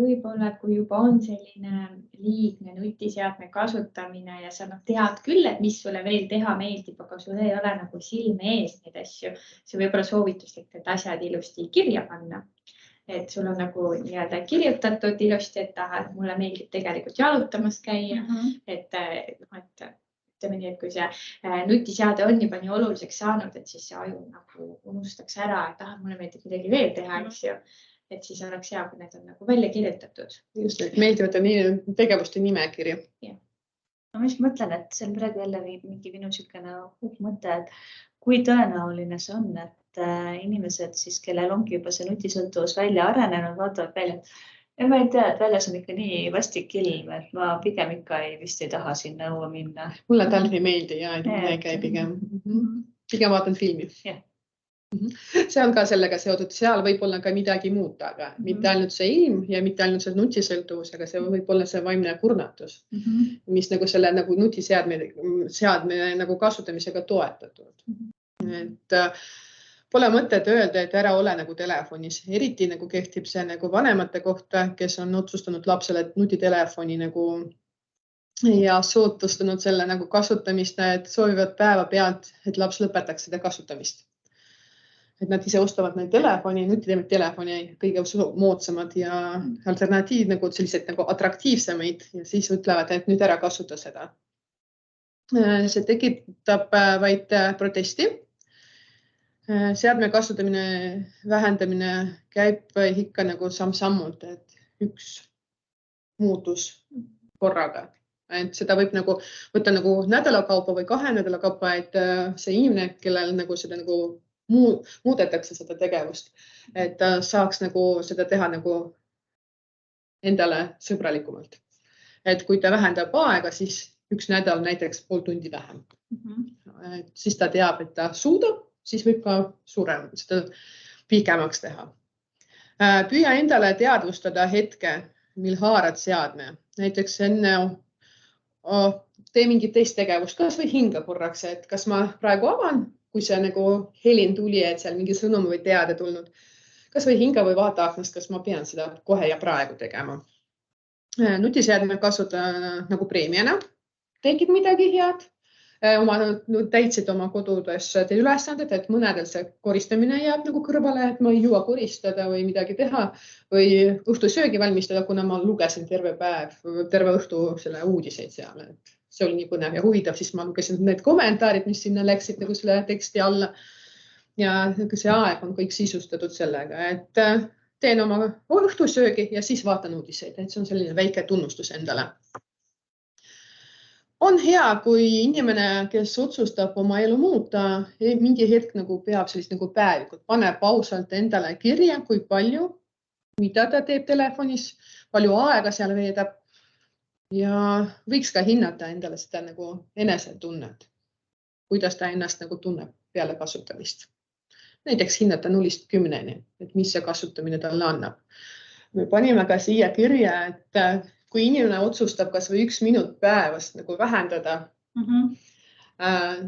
Võib-olla, kui juba on selline liigne nutiseadme kasutamine ja sa tead küll, et mis sulle veel teha meeldib, aga sul ei ole nagu silme ees neid asju. See võib-olla soovituslik, et asjad ilusti kirja panna. Et sul on nagu kirjutatud ilusti, et mulle meeldib tegelikult jalutamas käia. Et ütleme nii, et kui see nutiseade on juba nii oluliseks saanud, et siis see aju nagu unustaks ära, et mulle meeldib midagi veel teha, eks ju. Et siis oleks hea, kui need on nagu välja kirjutatud.
Just, et meeldivad on tegevuste nimekiri.
No mis mõtlen, et see on praegu jälle mingi minu sükene mõte, et kui tõenäoline see on, et inimesed siis, kellel ongi juba see nutisõltuvus välja arenenud, vaatavad välja, et ma ei tea, et väljas on ikka nii vastik ilm, et ma pigem ikka vist ei taha sinna õue minna.
Mulle talv ei meeldi ja ei käi pigem. Pigem vaatan filmi. See on ka sellega seotud, seal võib olla ka midagi muuta, aga mitte ainult see ilm ja mitte ainult see nutisõltuvus, aga see võib olla see vaimne kurnatus, mis nagu selle nagu nutiseadme nagu kasutamisega toetatud. Et pole mõtet öelda, et ära ole nagu telefonis. Eriti nagu kehtib see nagu vanemate kohta, kes on otsustanud lapsele nutitelefoni nagu ja sootustanud selle nagu kasutamist, et soovivad päeva pealt, et laps lõpetaks seda kasutamist. Et nad ise ostavad neid nutitelefoni kõige moodsamad ja alternatiiv nagu sellised nagu atraktiivsemaid ja siis ütlevad, et nüüd ära kasuta seda. See tekitab vaid protesti. Seadme kasutamine, vähendamine käib ikka nagu samm-sammult, et üks muutus korraga. Et seda võib nagu võtta nagu nädala kaupa või 2 nädala kaupa, et see inimene, kellel nagu seda nagu muudetakse seda tegevust, et ta saaks nagu seda teha nagu endale sõbralikumalt. Et kui ta vähendab aega, siis 1 nädal näiteks 0,5 tundi vähem. Siis ta teab, et ta suudab, siis võib ka seda pikemaks teha. Püüa endale teadvustada hetke, mil haarad seadme. Näiteks enne tee mingit teist tegevust, kas või hinga korraks, et kas ma praegu avan, kui see nagu helin tuli, et seal mingi sõnum või teade tulnud. Kas või hinga või vaata aknast, kas ma pean seda kohe ja praegu tegema. Nutiseadme kasuta nagu preemiana. Tegid midagi head, oma täitsid oma kodudes ülesanded, et mõnedel see koristamine jääb nagu kõrvale, et ma ei jõua koristada või midagi teha või õhtusöögi valmistada, kuna ma lugesin terve päev, terve õhtu selle uudiseid seal. See oli nii põnev ja huvitav, siis ma lugesin need kommentaarid, mis sinna läksid nagu selle teksti alla. Ja see aeg on kõik sisustatud sellega, et teen oma õhtusöögi ja siis vaatan uudiseid, et see on selline väike tunnustus endale. On hea, kui inimene, kes otsustab oma elu muuta, mingi hetk nagu peab sellist nagu päevikut, paneb ausalt endale kirja, kui palju, mida ta teeb telefonis, palju aega seal veedab ja võiks ka hinnata endale seda nagu enesetunnet, kuidas ta ennast nagu tunneb peale kasutamist. Näiteks hinnata 0–10, et mis see kasutamine talle annab. Me panime ka siia kirja, et kui inimene otsustab kas või 1 minut päevast nagu vähendada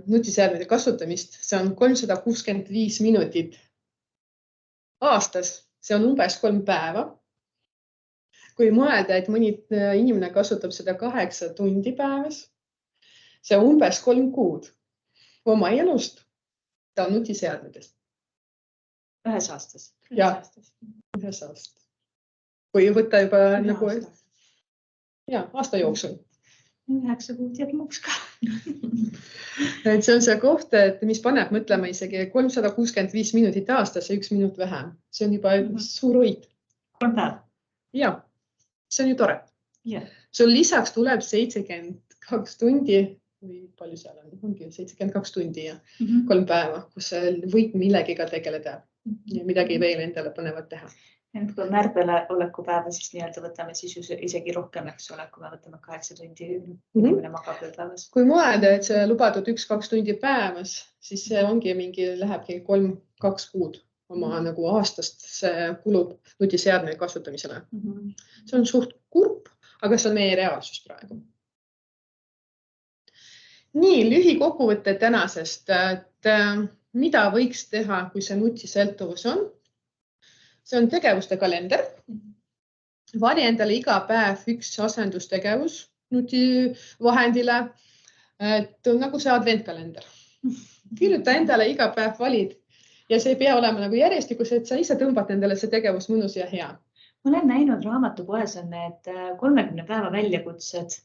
nutiseadmete kasutamist, see on 365 minutit aastas, see on umbes 3 päeva. Kui mõelda, et mõni inimene kasutab seda 8 tundi päevas, see on umbes 3 kuud oma elust, ta on nutiseadmetest.
Ühes aastas.
Ja, ühes aastas. Kui võtta juba nagu aasta jooksul.
9 kuud jääb muuks ka.
Et see on see koht, et mis paneb mõtlema isegi 365 minutit aastas ja 1 minut vähem. See on juba suur hoid.
3 päeva.
Ja, see on ju tore.
Yeah.
Sul lisaks tuleb 72 tundi või palju seal on, ongi 72 tundi ja 3 päeva, kus sa võid millegiga tegeleda ja midagi veel endale põnevat teha.
Kui on märgvele olekupäeva, siis nii-öelda võtame siis isegi rohkem, eks ole, kui me võtame 8 tundi inimene magab päevas.
Kui mõelda, et see lubatud 1–2 tundi päevas, siis see ongi lähebki 3–2 kuud oma nagu aastast see kulub nutiseadme kasutamisele. See on suht kurb, aga see on meie reaalsus praegu. Nii, lühikokkuvõte tänasest, et mida võiks teha, kui see nutisõltuvus on? See on tegevuste kalender. Vali endale iga päev 1 asendustegevus nutivahendile, et nagu see adventkalender. Kirjuta endale iga päev valid ja see ei pea olema nagu järjestikus, et sa ise tõmbad endale see tegevus mõnus ja hea.
Ma olen näinud raamatupoes on need 30 päeva väljakutsed,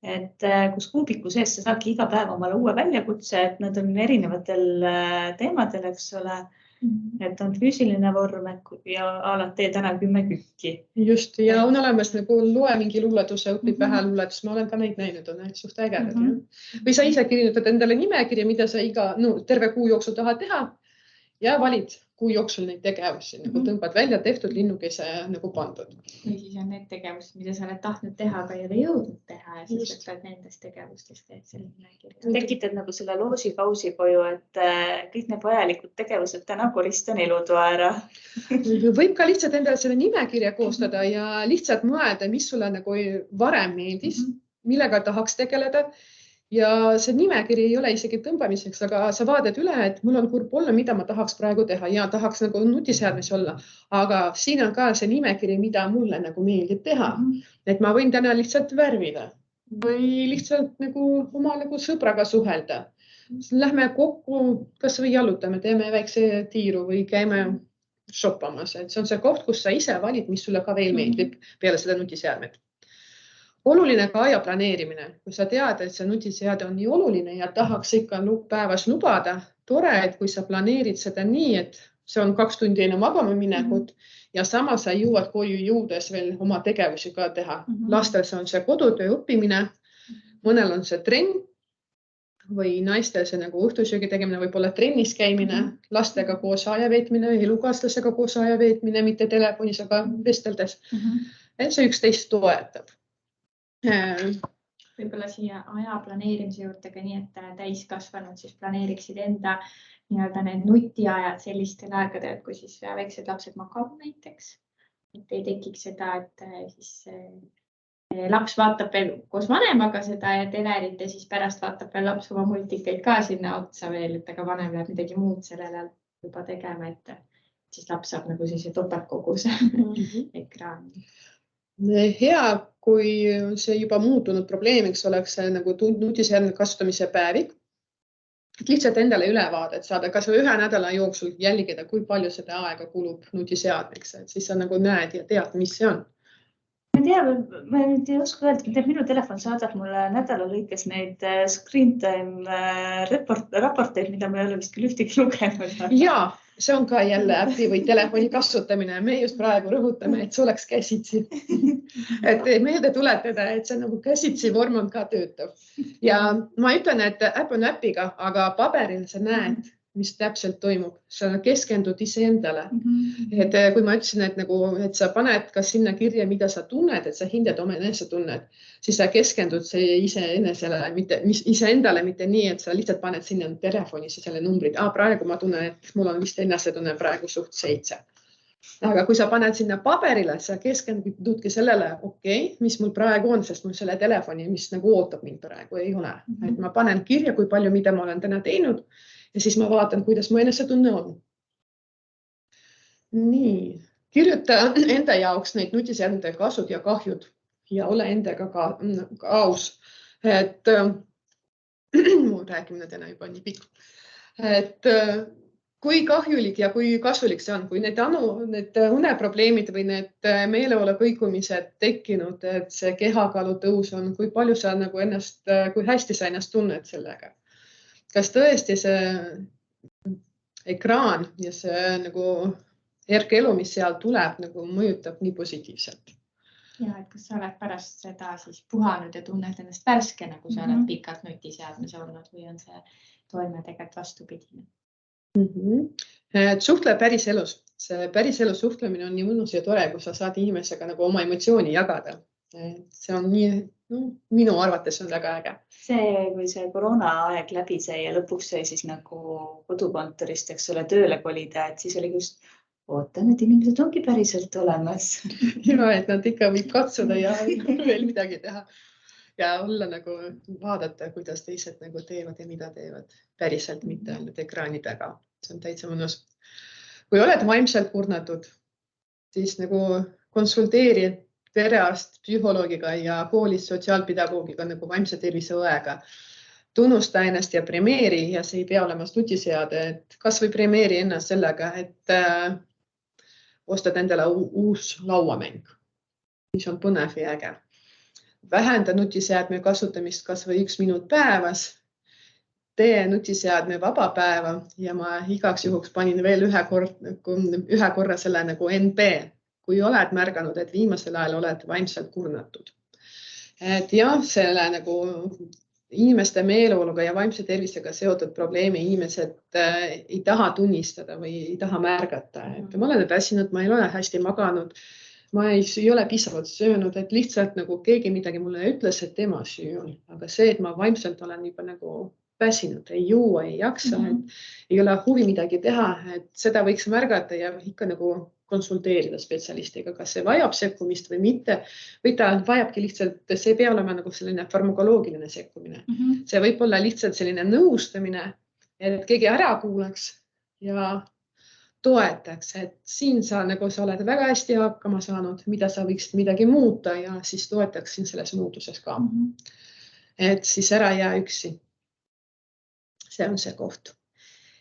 et kus kuubiku sees sa saadki iga päev omale uue väljakutse, et nad on erinevatel teemadel, eks ole. Et on füüsiline vorm ja alati tee täna 10 kükki.
Just, ja on olemas nagu loe mingi luuletuse, õpib vähe luuletus. Ma olen ka neid näinud, on suht ägedad. Või sa ise kirjutad endale nimekirja, mida sa terve kuu jooksul tahad teha ja valid kuu jooksul neid tegevusi, nagu tõmbad välja tehtud linnukese nagu pandud.
Või siis on need tegevused, mida sa oled tahtnud teha, aga ei ole jõudnud teha ja siis võtad nendest tegevustest teed selle nimekirja.
Tekitad nagu selle loosikausi koju, et kõik need vajalikud tegevused täna koristan elutoa ära.
Võib ka lihtsalt endale selle nimekirja koostada ja lihtsalt mõelda, mis sulle nagu varem meeldis, millega tahaks tegeleda. Ja see nimekiri ei ole isegi tõmbamiseks, aga sa vaatad üle, et mul on kurb olla, mida ma tahaks praegu teha ja tahaks nagu nutiseadmes olla. Aga siin on ka see nimekiri, mida mulle nagu meeldib teha. Et ma võin täna lihtsalt värvida või lihtsalt nagu oma nagu sõbraga suhelda. Lähme kokku, kas või jalutame, teeme väikse tiiru või käime shoppamas. Et see on see koht, kus sa ise valid, mis sulle ka veel meeldib peale seda nutiseadmet. Oluline ka aja planeerimine. Kui sa tead, et see nutiseade on nii oluline ja tahaks ikka päevas lubada, tore, et kui sa planeerid seda nii, et see on 2 tundi enne magama minekut ja samas sa jõuad koju jõudes veel oma tegevusi ka teha. Lastel see on see kodutöö õppimine, mõnel on see trenn või naistel see nagu õhtusöögi tegemine, võib-olla trennis käimine, lastega koos aja veetmine, elukaaslasega koos aja veetmine, mitte telefonis, aga vesteldes. Et see üksteist toetab.
Võib-olla siia aja planeerimise juurde ka nii, et täiskasvanud siis planeeriksid enda nii-öelda need nutiajad sellistel aegadel, kui siis väiksed lapsed magavad näiteks. Et ei tekiks seda, et siis laps vaatab veel koos vanemaga seda telerit ja siis pärast vaatab veel laps oma multikaid ka sinna otsa veel, et aga vanem läheb midagi muud sellele juba tegema, et siis laps saab nagu sellise topeltkoguse ekraani.
Hea, kui see juba muutunud probleemiks oleks nagu nutiseadme kasutamise päevik, lihtsalt endale ülevaadet saada, kas või ühe nädala jooksul jälgida, kui palju seda aega kulub nutiseadmeks, et siis sa nagu näed ja tead, mis see on.
Ma tea, ma nüüd ei oska öelda, minu telefon saadab mulle nädala lõikes neid screen time raporteid, mida ma ei ole vist küll ühtegi lugenud.
Ja, see on ka jälle äpi või telefoni kasutamine. Me just praegu rõhutame, et see oleks käsitsi. Et meelde tuletada, et see nagu käsitsi vorm on ka töötav. Ja ma ütlen, et äpp on äpiga, aga paberil sa näed, mis täpselt toimub. Sa keskendud iseendale. Et kui ma ütlesin, et, nagu, et sa paned ka sinna kirja, mida sa tunned, et sa hindad oma enesetunnet, siis sa keskendud iseendale, mitte nii, et sa lihtsalt paned sinna telefonis selle numbrid. Praegu ma tunnen, et mul on vist enesetunne praegu suht 7. Aga kui sa paned sinna paberile, sa keskendudki sellele, mis mul praegu on, sest mul selle telefoni, mis nagu ootab mind praegu, ei ole. Et ma panen kirja, kui palju, mida ma olen täna teinud ja siis ma vaatan, kuidas mu enesetunne on. Nii, kirjuta enda jaoks neid nutiseadmete kasud ja kahjud ja ole endaga ka aus. Et mu rääkimine täna juba nii pikk. Et kui kahjulik ja kui kasulik see on, kui need uneprobleemid või need meeleolu kõikumised tekkinud, et see kehakaalu tõus on, kui palju sa nagu ennast, kui hästi sa ennast tunned sellega. Kas tõesti see ekraan ja see nagu elu, mis seal tuleb, nagu mõjutab nii positiivselt?
Ja, et kas sa oled pärast seda siis puhanud ja tunned ennast värskena, kui sa oled pikalt nutiseadmes olnud või on see toime tegelikult vastupidine?
Suhtle päris elus. See päris elus suhtlemine on nii mõnus ja tore, kui sa saad inimesega nagu oma emotsiooni jagada. See on nii, minu arvates on väga äge.
Kui see koroona aeg läbi sai ja lõpuks sai siis nagu kodukontorist, eks ole, tööle kolida, et siis oli just ootan, et inimesed ongi päriselt olemas.
Ja, et nad ikka võib katsuda ja veel midagi teha. Ja olla nagu vaadata, kuidas teised nagu teevad ja mida teevad päriselt, mitte ainult ekraani taga. See on täitsa mõnus. Kui oled vaimselt kurnatud, siis nagu konsulteeri perearst, psühholoogiga ja koolis sotsiaalpedagoogiga nagu vaimse tervise õega. Tunnusta ennast ja premeeri ja see ei pea olema nutiseade, et kas või premeeri ennast sellega, et ostad endale uus lauamäng, mis on põnev ja äge. Vähenda nutiseadme kasutamist kas või 1 minut päevas. Tee nutiseadme vaba päeva ja ma igaks juhuks panin veel ühe korra selle nagu NB. Kui oled märganud, et viimasel ajal oled vaimselt kurnatud. Et jah, selle nagu inimeste meeleoluga ja vaimse tervisega seotud probleemi inimesed ei taha tunnistada või ei taha märgata. Et ma olen väsinud, ma ei ole hästi maganud, ma ei ole piisavalt söönud, et lihtsalt nagu keegi midagi mulle ütles, et tema süü on. Aga see, et ma vaimselt olen juba nagu väsinud, ei juua, ei jaksa, et ei ole huvi midagi teha, et seda võiks märgata ja ikka nagu konsulteerida spetsialistiga, kas see vajab sekkumist või mitte, või ta vajabki lihtsalt, see pea olema nagu selline farmakoloogiline sekkumine. See võib olla lihtsalt selline nõustamine, et keegi ära kuulaks ja toetaks, et siin sa oled väga hästi hakkama saanud, mida sa võiksid midagi muuta ja siis toetaks siin selles muutuses ka. Et siis ära jää üksi. See on see koht.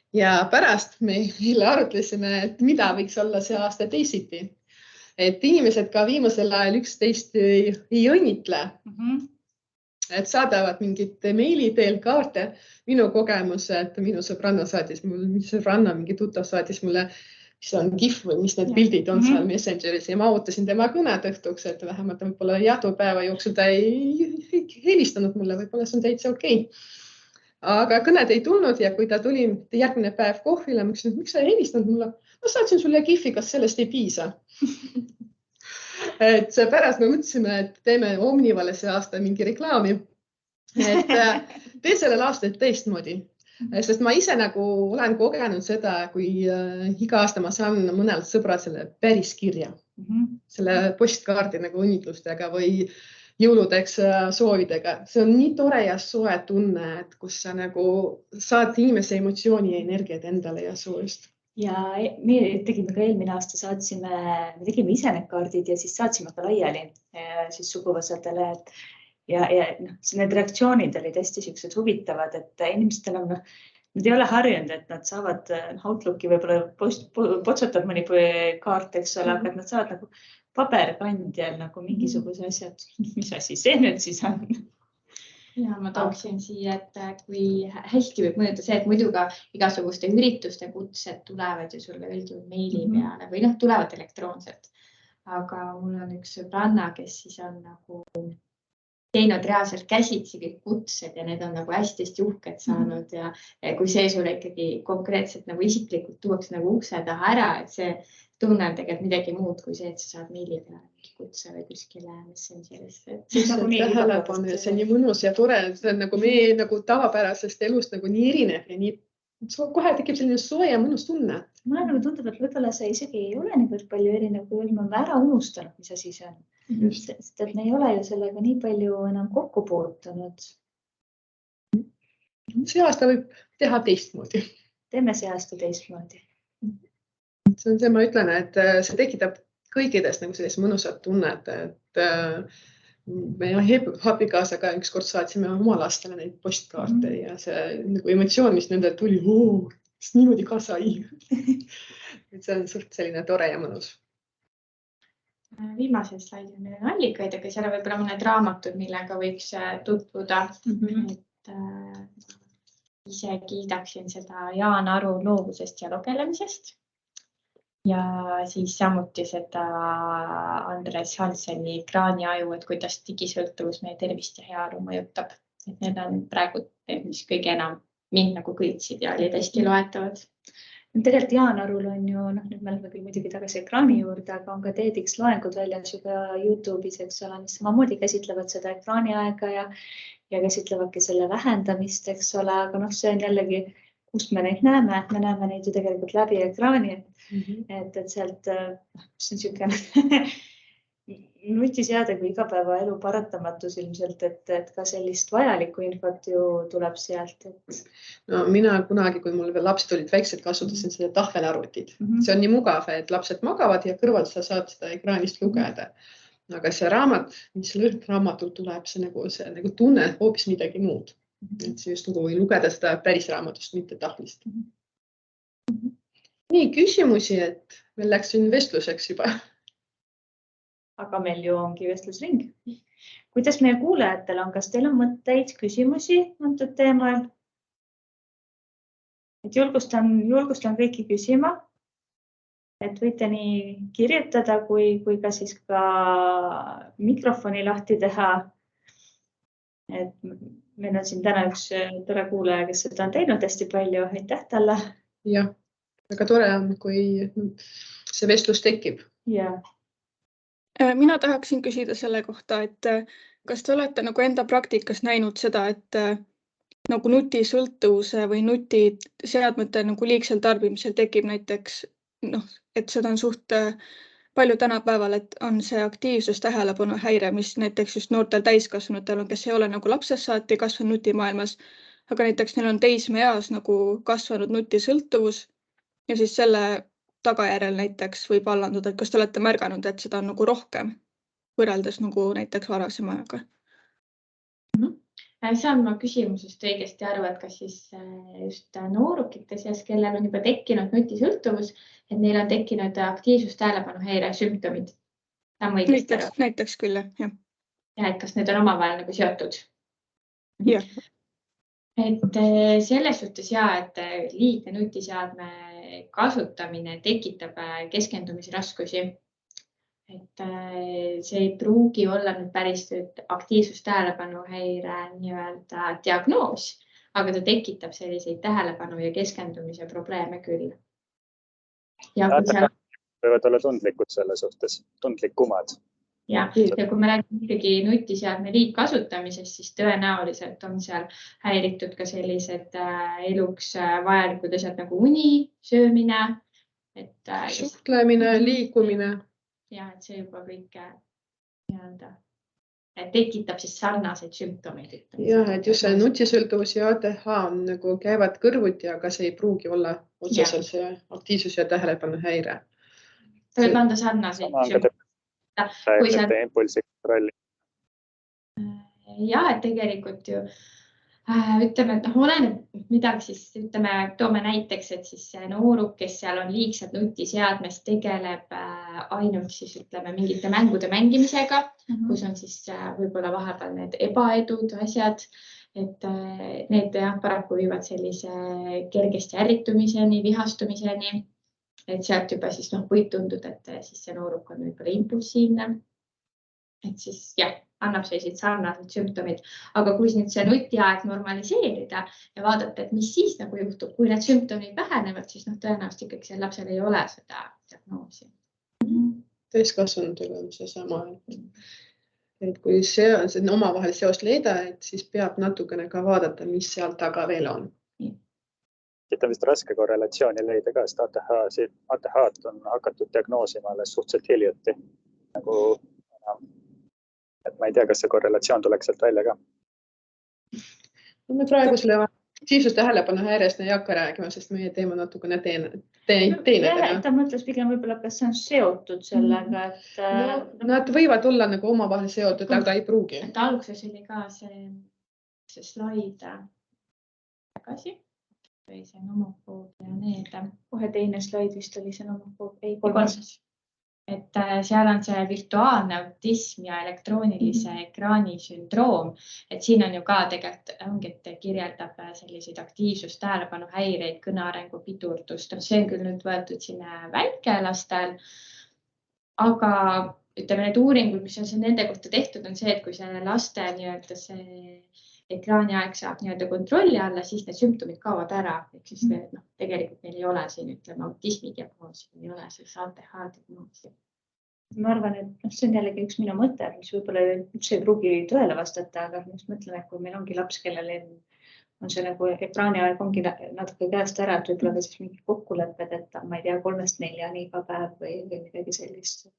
Ja pärast meile arutlesime, et mida võiks olla see aasta teisiti. Et inimesed ka viimasel ajal 11 ei õnnitle. Et saadavad mingid meili teel kaarte. Minu kogemus, et minu sõbranna saatis mulle, mingi tuttav saatis mulle, mis on GIF või mis need pildid on seal Messengeris ja ma ootasin tema kõnet õhtuks, et vähemalt võib-olla jahtupäeva jooksul ta ei helistanud mulle, võib-olla see on täitsa okei. Aga kõned ei tulnud ja kui ta tuli järgmine päev kohvile, ma ütlesin, et miks sa ei helistanud mulle? Ma saatsin sulle GIF-i, kas sellest ei piisa? Et pärast me mõtlesime, et teeme Omnivale see aasta mingi reklaami. Et tee sellel aastal teistmoodi. Sest ma ise nagu olen kogenud seda, kui iga aasta ma saan mõnelt sõbrad selle päris kirja. Selle postkaardi nagu õnnitlustega või jõuludeks soovidega. See on nii tore ja soe tunne, et kus sa nagu saad inimese emotsiooni ja energiat endale ja soojust.
Ja me tegime ka eelmine aasta, me tegime ise need kaardid ja siis saatsime ka laiali siis suguvõsadele. Ja need reaktsioonid olid hästi siuksed huvitavad, et inimestel on nad ei ole harjunud, et nad saavad Outlooki võib-olla potsatab mõni kaart, eks ole, aga nad saavad nagu paberkandjal nagu mingisuguse asjad. Mis asi see nüüd siis on?
Ja ma tooksin siia, et kui hästi võib mõjuda see, et muidu ka igasuguste ürituste kutsed tulevad ju sulle üldjuhul meili peale või tulevad elektroonselt. Aga mul on üks sõbranna, kes siis on nagu teinud reaalselt käsitsi kõik kutsed ja need on nagu hästi uhked saanud ja kui see sulle ikkagi konkreetselt nagu isiklikult tuuakse nagu ukse taha ära, et see tunne on tegelikult midagi muud kui see, et sa saad meili peale mingi kutse või kuskile messengerisse.
See on nii mõnus ja tore, see on nagu meie nagu tavapärasest elust nagu nii erinev ja nii kohe tekib selline soe ja mõnus tunne.
Mulle nagu tundub, et võib-olla see isegi ei ole nii palju erinev, kui me oleme ära unustanud, mis asi see on. Sest et me ei ole ju sellega nii palju enam kokku puutunud.
See aasta võib teha teistmoodi.
Teeme see aasta teistmoodi.
See on see, ma ütlen, et see tekitab kõikides nagu sellist mõnusat tunnet, et me abikaasaga ükskord saatsime oma lastele neid postkaarte ja see nagu emotsioon, mis nendel tuli, mis niimoodi ka sai. See on suht selline tore ja mõnus.
Viimasel slaidil meil on allikaid, aga seal on võib-olla mõned raamatud, millega võiks tutvuda. Et ise kiidaksin seda Jaan Aru loovusest ja lugelemisest. Ja siis samuti seda Andres Hanseni ekraaniaju, et kuidas digisõltuvus meie tervist ja heaolu mõjutab. Et need on praegu, mis kõige enam mind nagu kõitsid ja olid hästi loetavad.
Tegelikult Jaan Arul on ju, nüüd me oleme küll muidugi tagasi ekraani juurde, aga on ka TEDx loengud väljas juba YouTube'is, eks ole, mis samamoodi käsitlevad seda ekraaniaega ja käsitlevadki selle vähendamist, eks ole, aga see on jällegi kus me neid näeme, me näeme neid ju tegelikult läbi ekraani, et sealt, see on niisugune nutiseade kui igapäevaelu paratamatus ilmselt, et ka sellist vajalikku infot ju tuleb sealt.
No mina kunagi, kui mul veel lapsed olid väiksed, kasutasin seda tahvelarvutit. See on nii mugav, et lapsed magavad ja kõrvalt sa saad seda ekraanist lugeda. Aga see raamat, mis lõrdraamatul tuleb, see nagu tunne hoopis midagi muud. Et see just nagu või lugeda seda päris raamatust, mitte tahvlist. Nii küsimusi, et meil läks siin vestluseks juba.
Aga meil ju ongi vestlusring. Kuidas meie kuulajatel on? Kas teil on mõtteid, küsimusi antud teemal? Et julgustan kõiki küsima. Et võite nii kirjutada, kui ka siis ka mikrofoni lahti teha. Et meil on siin täna üks tore kuulaja, kes seda on teinud hästi palju. Aitäh talle.
Jah, väga tore on, kui see vestlus tekib.
Jah.
Mina tahaksin küsida selle kohta, et kas te olete nagu enda praktikas näinud seda, et nagu nutisõltuvuse või nutiseadmete nagu liigsel tarbimisel tekib näiteks, et seda on suht palju tänapäeval, et on see aktiivsus tähelepanu häire, mis näiteks just noortel täiskasvanutel on, kes ei ole nagu lapsest saati kasvanud nutimaailmas, aga näiteks neil on teismeeas nagu kasvanud nutisõltuvus ja siis selle tagajärjel näiteks võib allanduda, et kas te olete märganud, et seda on nagu rohkem võrreldes nagu näiteks varasema ajaga?
Saan ma küsimusest õigesti aru, et kas siis just noorukite seas, kellel on juba tekkinud nutisõltuvus, et neil on tekkinud aktiivsus tähelepanu häire sümptomid?
Näiteks küll, jah.
Ja, et kas need on omavahel nagu seotud?
Jah.
Et selles suhtes et liigne nutiseadme kasutamine tekitab keskendumise raskusi. Et see ei pruugi olla nüüd päris aktiivsus tähelepanu häire nii-öelda diagnoos, aga ta tekitab selliseid tähelepanu ja keskendumise probleeme küll. Ja
võivad olla tundlikud selle suhtes, tundlikumad.
Ja kui me räägime ikkagi nutiseadme liigkasutamisest, siis tõenäoliselt on seal häiritud ka sellised eluks vajalikud asjad nagu uni, söömine.
Suhtlemine, liikumine.
Ja, et see juba kõik tekitab siis sarnaseid sümptomeid.
Ja, et just see nutisõltuvus ja ADH on nagu käivad kõrvuti, aga see ei pruugi olla otseselt see aktiivsus ja tähelepanu häire.
Ta võib anda sarnaseid sümptomeid. Ja, et tegelikult ju Ütleme, et oleneb midagi, siis ütleme, toome näiteks, et siis see nooruk, kes seal on liigselt nutiseadmes, tegeleb ainult siis ütleme mingite mängude mängimisega, kus on siis võib-olla vahepeal need ebaedud asjad, et need paraku viivad sellise kergesti ärritumiseni, vihastumiseni, et sealt juba siis võib tunduda, et siis see nooruk on võib-olla impulsiivne. Et siis jah, annab sellised sarnased sümptomid, aga kui nüüd see nutiaeg normaliseerida ja vaadata, et mis siis nagu juhtub, kui need sümptomid vähenevad, siis tõenäoliselt ikkagi seal lapsel ei ole seda diagnoosi.
Täiskasvanutel on see sama, et kui see omavahel seost leida, et siis peab natukene ka vaadata, mis seal taga veel on.
Siit on vist raske korrelatsiooni leida ka, sest ATH-d on hakatud diagnoosima alles suhteliselt hiljuti. Et ma ei tea, kas see korrelatsioon tuleks sealt välja ka.
Me praegu selle aktiivsus tähelepanu häirest ei hakka räägima, sest meie teema natukene teine.
Ta mõtles pigem võib-olla, kas see on seotud sellega, et...
Nad võivad olla nagu omavahel seotud, aga ei pruugi.
Et alguses oli ka see slaid tagasi. Või see nomofoobia need.
Kohe teine slaid vist oli see nomofoobia.
Kolmas. Et seal on see virtuaalne autism ja elektroonilise ekraani sündroom. Et siin on ju ka tegelikult ongi, et kirjeldab selliseid aktiivsust, tähelepanu häireid, kõnearengu pidurdust. See on küll nüüd võetud sinna väikelastel, aga ütleme, need uuringud, mis on nende kohta tehtud, on see, et kui see laste see ekraaniaeg saab kontrolli alla, siis need sümptomid kaovad ära. Ehk siis tegelikult neil ei ole siin autismi diagnoosi, ei ole ATH diagnoosi.
Ma arvan, et see on jällegi üks minu mõte, mis võib-olla üldse ei pruugi tõele vastata, aga ma mõtlen, et kui meil ongi laps, kellel on see nagu ekraaniaeg ongi natuke käest ära, et võib-olla siis mingi kokkulepped, et ma ei tea, 3-4 iga päev või midagi sellist.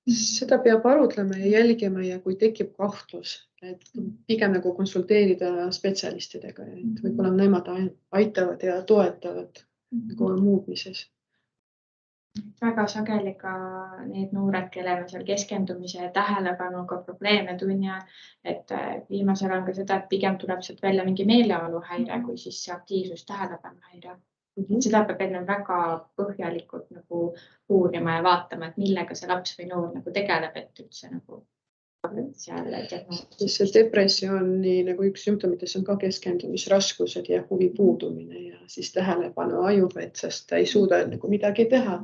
Seda peab arutlema ja jälgima ja kui tekib kahtlus, et pigem nagu konsulteerida spetsialistidega, et võib-olla nemad aitavad ja toetavad nagu muutmises.
Väga sageli ka need noored, kellel on seal keskendumise ja tähelepanuga probleeme tunnia, et viimasel on ka seda, et pigem tuleb sealt välja mingi meeleoluhäire, kui siis see aktiivsus tähelepanuhäire. Seda peab enne väga põhjalikult nagu uurima ja vaatama, et millega see laps või noor nagu tegeleb, et üldse nagu seal diagnoosi.
See depressiooni nagu üks sümptomites on ka keskendumisraskused ja huvi puudumine ja siis tähelepanu ajub, et sest ta ei suuda nagu midagi teha.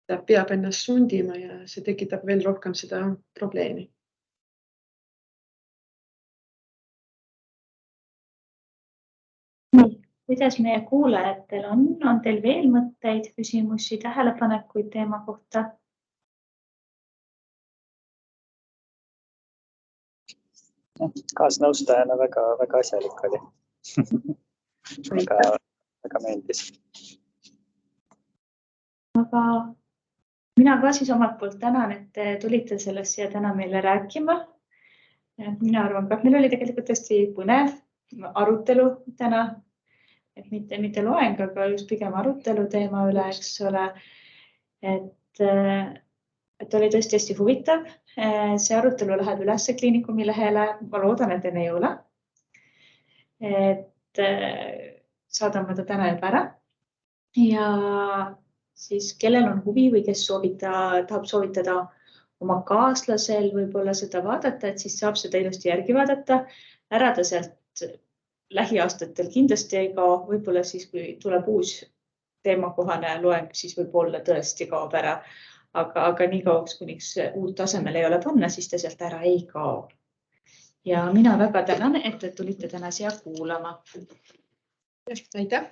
Ta peab ennast sundima ja see tekitab veel rohkem seda probleemi.
Kuidas meie kuulajatel on? On teil veel mõtteid, küsimusi, tähelepanekuid teema kohta?
Kaasnõustajana väga asjalik oli. Väga meeldis.
Aga mina ka siis omalt poolt tänan, et te tulite sellest siia täna meile rääkima. Mina arvan ka, et meil oli tegelikult tõesti põnev arutelu täna. Et mitte loeng, aga just pigem arutelu teema üle, eks ole. Et oli tõesti hästi huvitav. See arutelu läheb üles kliinikumi lehele. Ma loodan, et enne jõule. Et saadame ta täna juba ära. Ja siis kellel on huvi või kes tahab soovitada oma kaaslasel võib-olla seda vaadata, et siis saab seda ilusti järgi vaadata. Ära ta sealt lähiaastatel kindlasti ei kao, võib-olla siis, kui tuleb uus teemakohane loeng, siis võib-olla tõesti kaob ära. Aga nii kauaks, kuniks uut tasemel ei ole panna, siis ta sealt ära ei kao. Ja mina väga tänan, et tulite täna siia kuulama.
Aitäh!